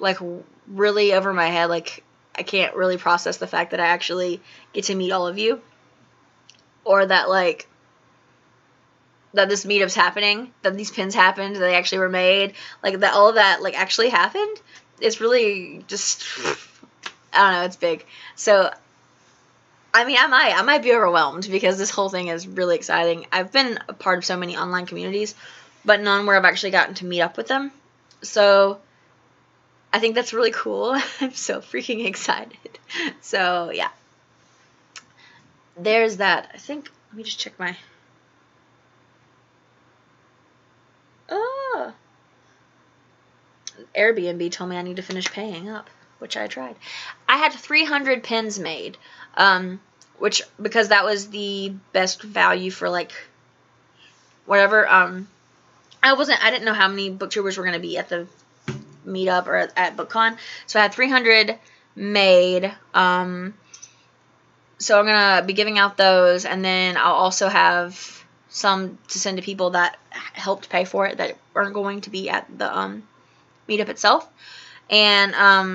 like, really over my head. Like, I can't really process the fact that I actually get to meet all of you. Or that, like, that this meetup's happening, that these pins happened, that they actually were made, like, that all of that, like, actually happened. It's really just, I don't know, it's big. So, I might be overwhelmed because this whole thing is really exciting. I've been a part of so many online communities, but none where I've actually gotten to meet up with them. So, I think that's really cool. I'm so freaking excited. So, yeah. There's that. I think, let me just check my... Oh! Airbnb told me I need to finish paying up, which I tried. I had 300 pins made, because that was the best value for, like, whatever. I didn't know how many booktubers were going to be at the meetup or at BookCon, so I had 300 made, so I'm going to be giving out those, and then I'll also have some to send to people that helped pay for it that aren't going to be at the meetup itself. And let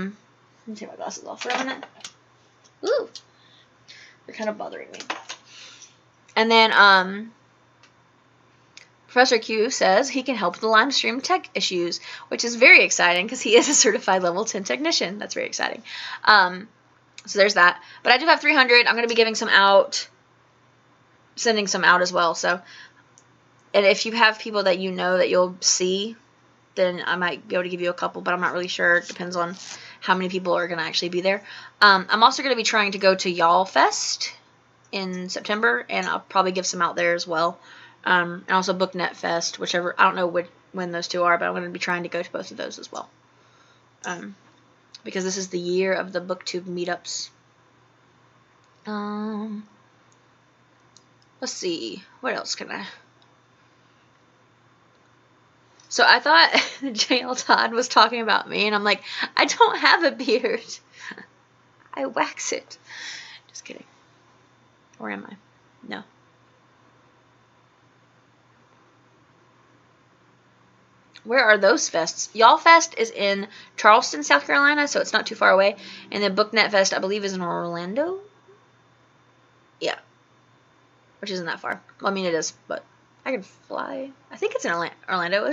me take my glasses off for a minute. Ooh, they're kind of bothering me. And then Professor Q says he can help with the live stream tech issues, which is very exciting because he is a certified level 10 technician. That's very exciting. So there's that. But I do have 300. I'm going to be giving some out, sending some out as well. So, and if you have people that you know that you'll see, then I might be able to give you a couple, but I'm not really sure. It depends on how many people are going to actually be there. I'm also going to be trying to go to Y'all Fest in September, and I'll probably give some out there as well. And also BookNet Fest, whichever, I don't know when those two are, but I'm going to be trying to go to both of those as well. Because this is the year of the BookTube meetups. Let's see. What else can I... So I thought JL Todd was talking about me, and I'm like, I don't have a beard. I wax it. Just kidding. Or am I? No. Where are those fests? Y'all Fest is in Charleston, South Carolina, so it's not too far away. And then BookNet Fest, I believe, is in Orlando. Yeah. Which isn't that far. Well, I mean, it is, but I could fly. I think it's in Orlando.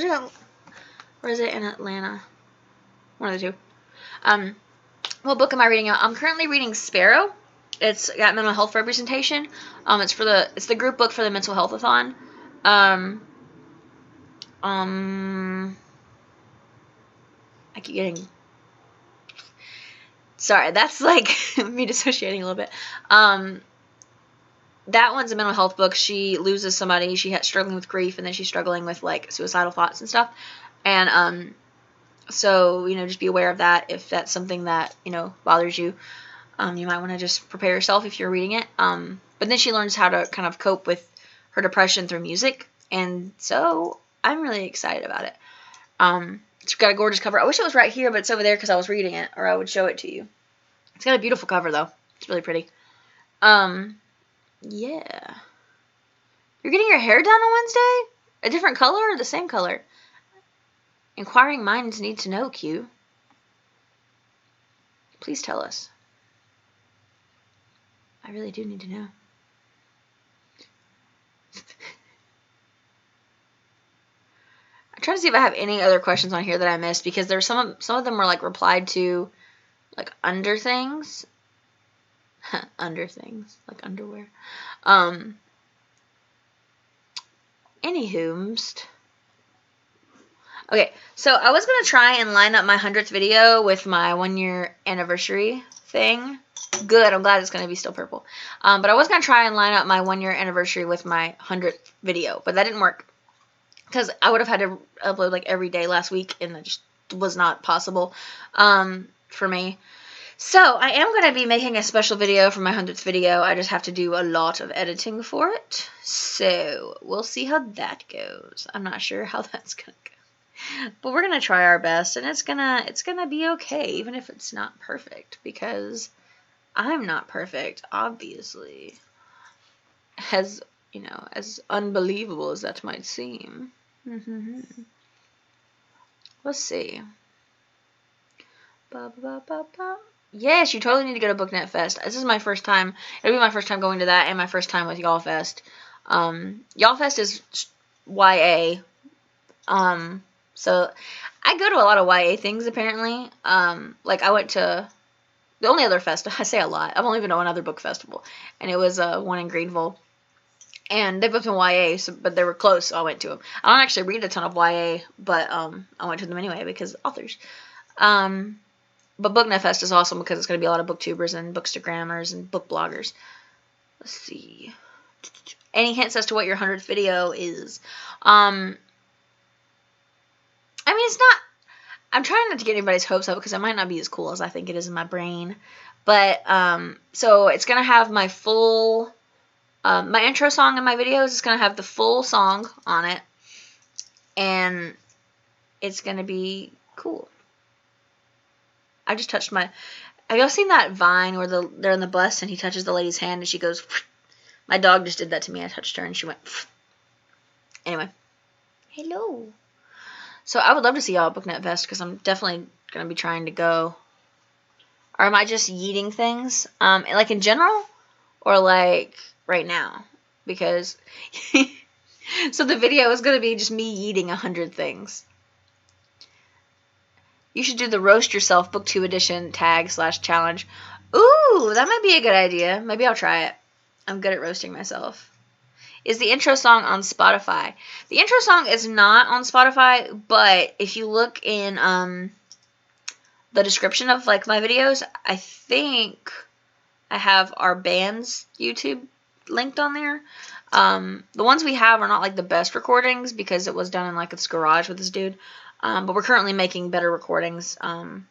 Or is it in Atlanta? One of the two. What book am I reading out? I'm currently reading Sparrow. It's got mental health representation. It's the group book for the mental health-a-thon. I keep getting... Sorry, that's like me dissociating a little bit. That one's a mental health book. She loses somebody. She's struggling with grief, and then she's struggling with, like, suicidal thoughts and stuff. And, so, you know, just be aware of that if that's something that, you know, bothers you. You might want to just prepare yourself if you're reading it. But then she learns how to kind of cope with her depression through music. And so I'm really excited about it. It's got a gorgeous cover. I wish it was right here, but it's over there because I was reading it, or I would show it to you. It's got a beautiful cover, though. It's really pretty. Yeah. You're getting your hair done on Wednesday? A different color or the same color? Inquiring minds need to know, Q. Please tell us. I really do need to know. I'm trying to see if I have any other questions on here that I missed, because there's some of them were like replied to, like under things. Under things, like underwear. Anywhoomst. Okay, so I was going to try and line up my 100th video with my 1-year anniversary thing. Good, I'm glad it's going to be still purple. But I was going to try and line up my 1-year anniversary with my 100th video, but that didn't work. Because I would have had to upload like every day last week, and that just was not possible for me. So I am going to be making a special video for my 100th video. I just have to do a lot of editing for it. So we'll see how that goes. I'm not sure how that's going to go. But we're going to try our best, and it's gonna be okay, even if it's not perfect, because I'm not perfect, obviously. As, you know, as unbelievable as that might seem. Let's see. Yes, you totally need to go to BookNet Fest. This is my first time. It'll be my first time going to that, and my first time with Y'all Fest. Y'all Fest is YA. So I go to a lot of YA things, apparently. Like I went to the only other festival. I say a lot. I've only been to one other book festival, and it was one in Greenville. And they've both been YA, but they were close, so I went to them. I don't actually read a ton of YA, but I went to them anyway because authors. But BookNet Fest is awesome because it's going to be a lot of booktubers and bookstagrammers and book bloggers. Let's see. Any hints as to what your 100th video is? I mean, it's not... I'm trying not to get anybody's hopes up because it might not be as cool as I think it is in my brain. But, so it's going to have my full... my intro song in my videos is going to have the full song on it. And it's going to be cool. I just touched my... Have y'all seen that Vine where they're in the bus and he touches the lady's hand and she goes... My dog just did that to me. I touched her and she went... Anyway. Hello. So I would love to see y'all at BookNet Fest because I'm definitely going to be trying to go. Or am I just yeeting things? Like in general? Or like right now? Because... So the video is going to be just me eating 100 things. You should do the Roast Yourself BookTube edition tag/challenge. Ooh, that might be a good idea. Maybe I'll try it. I'm good at roasting myself. Is the intro song on Spotify? The intro song is not on Spotify, but if you look in the description of like my videos, I think I have our band's YouTube linked on there. The ones we have are not like the best recordings because it was done in like this garage with this dude. But we're currently making better recordings over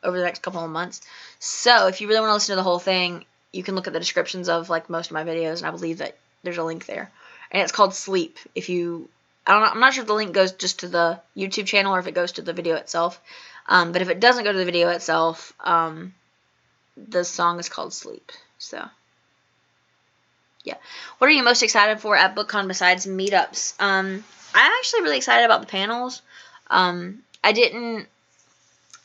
the next couple of months. So if you really want to listen to the whole thing, you can look at the descriptions of like most of my videos, and I believe that there's a link there. And it's called Sleep. If you, I don't know, I'm not sure if the link goes just to the YouTube channel or if it goes to the video itself. But if it doesn't go to the video itself, the song is called Sleep. So yeah. What are you most excited for at BookCon besides meetups? I'm actually really excited about the panels. I didn't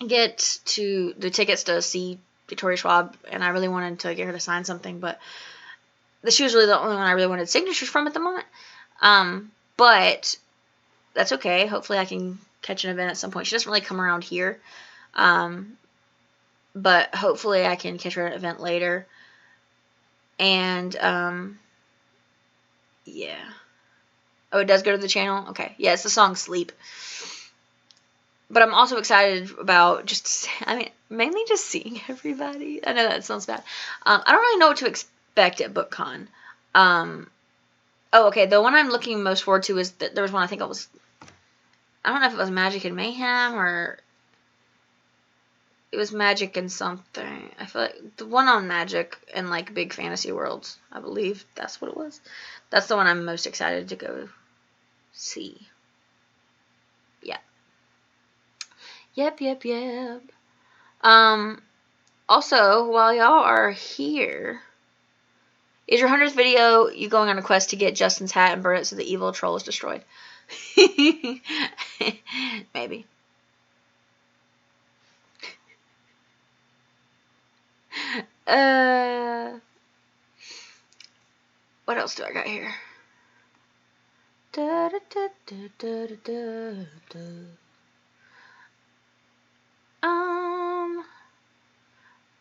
get to the tickets to see Victoria Schwab, and I really wanted to get her to sign something, but she was really the only one I really wanted signatures from at the moment. But that's okay. Hopefully I can catch an event at some point. She doesn't really come around here. But hopefully I can catch her at an event later. And, yeah. Oh, it does go to the channel? Okay. Yeah, it's the song Sleep. But I'm also excited about mainly just seeing everybody. I know that sounds bad. I don't really know what to expect at BookCon. Oh, okay. The one I'm looking most forward to is that there was one I think it was, I don't know if it was Magic and Mayhem or it was Magic and something. I feel like the one on Magic and like Big Fantasy Worlds, I believe that's what it was. That's the one I'm most excited to go see. Yeah. Yep. Also, while y'all are here, is your 100th video you going on a quest to get Justin's hat and burn it so the evil troll is destroyed? Maybe. What else do I got here?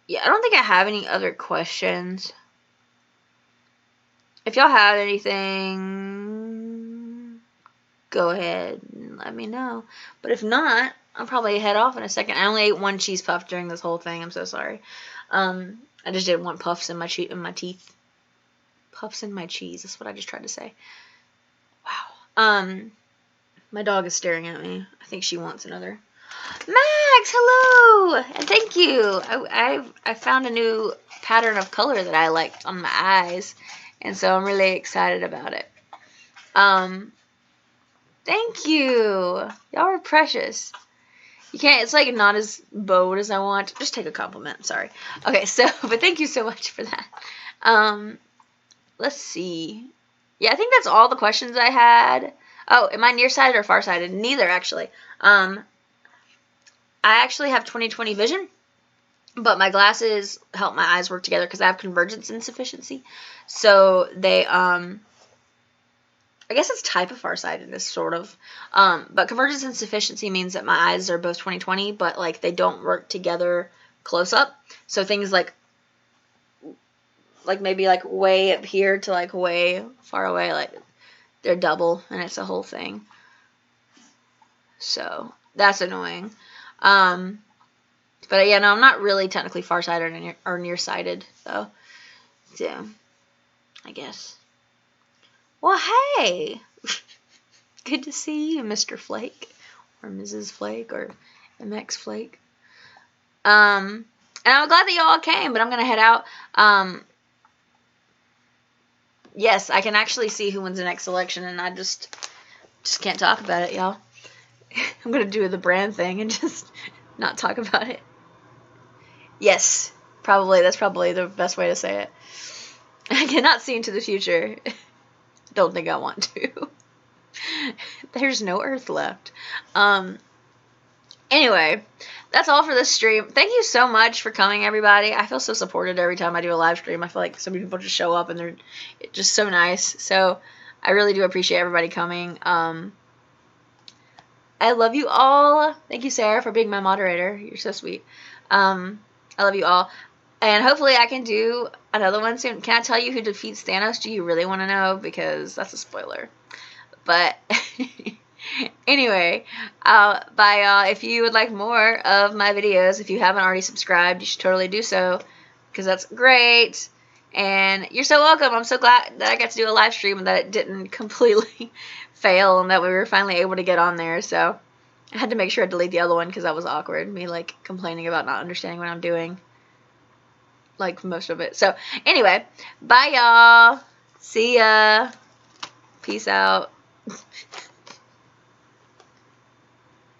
Yeah, I don't think I have any other questions. If y'all have anything, go ahead and let me know. But if not, I'll probably head off in a second. I only ate one cheese puff during this whole thing. I'm so sorry. I just didn't want puffs in my teeth. Puffs in my cheese. That's what I just tried to say. Wow. My dog is staring at me. I think she wants another. Max, hello, and thank you. I found a new pattern of color that I liked on my eyes, and so I'm really excited about it. Thank you. Y'all are precious. You can't, it's like not as bold as I want. Just take a compliment. Sorry. Okay, but thank you so much for that. Let's see. Yeah, I think that's all the questions I had. Oh, am I nearsighted or farsighted? Neither, actually. I actually have 20/20 vision, but my glasses help my eyes work together because I have convergence insufficiency. So they, I guess it's type of farsightedness, sort of. But convergence insufficiency means that my eyes are both 20/20, but like they don't work together close up. So things like maybe like way up here to like way far away, like they're double, and it's a whole thing. So that's annoying. But yeah, no, I'm not really technically farsighted or nearsighted, though. So, I guess. Well, hey! Good to see you, Mr. Flake. Or Mrs. Flake, or MX Flake. And I'm glad that y'all came, but I'm gonna head out. Yes, I can actually see who wins the next election, and I just can't talk about it, y'all. I'm gonna do the brand thing and just not talk about it. Yes, probably. That's probably the best way to say it. I cannot see into the future. Don't think I want to. There's no Earth left. Anyway, that's all for this stream. Thank you so much for coming, everybody. I feel so supported every time I do a live stream. I feel like so many people just show up and they're just so nice. So I really do appreciate everybody coming. I love you all. Thank you, Sarah, for being my moderator. You're so sweet. I love you all. And hopefully I can do another one soon. Can I tell you who defeats Thanos? Do you really want to know? Because that's a spoiler. But anyway, bye, y'all. If you would like more of my videos, if you haven't already subscribed, you should totally do so. Because that's great. And you're so welcome. I'm so glad that I got to do a live stream and that it didn't completely fail and that we were finally able to get on there. So I had to make sure I delete the other one because that was awkward. Me, like, complaining about not understanding what I'm doing. Like, most of it. So, anyway. Bye, y'all. See ya. Peace out.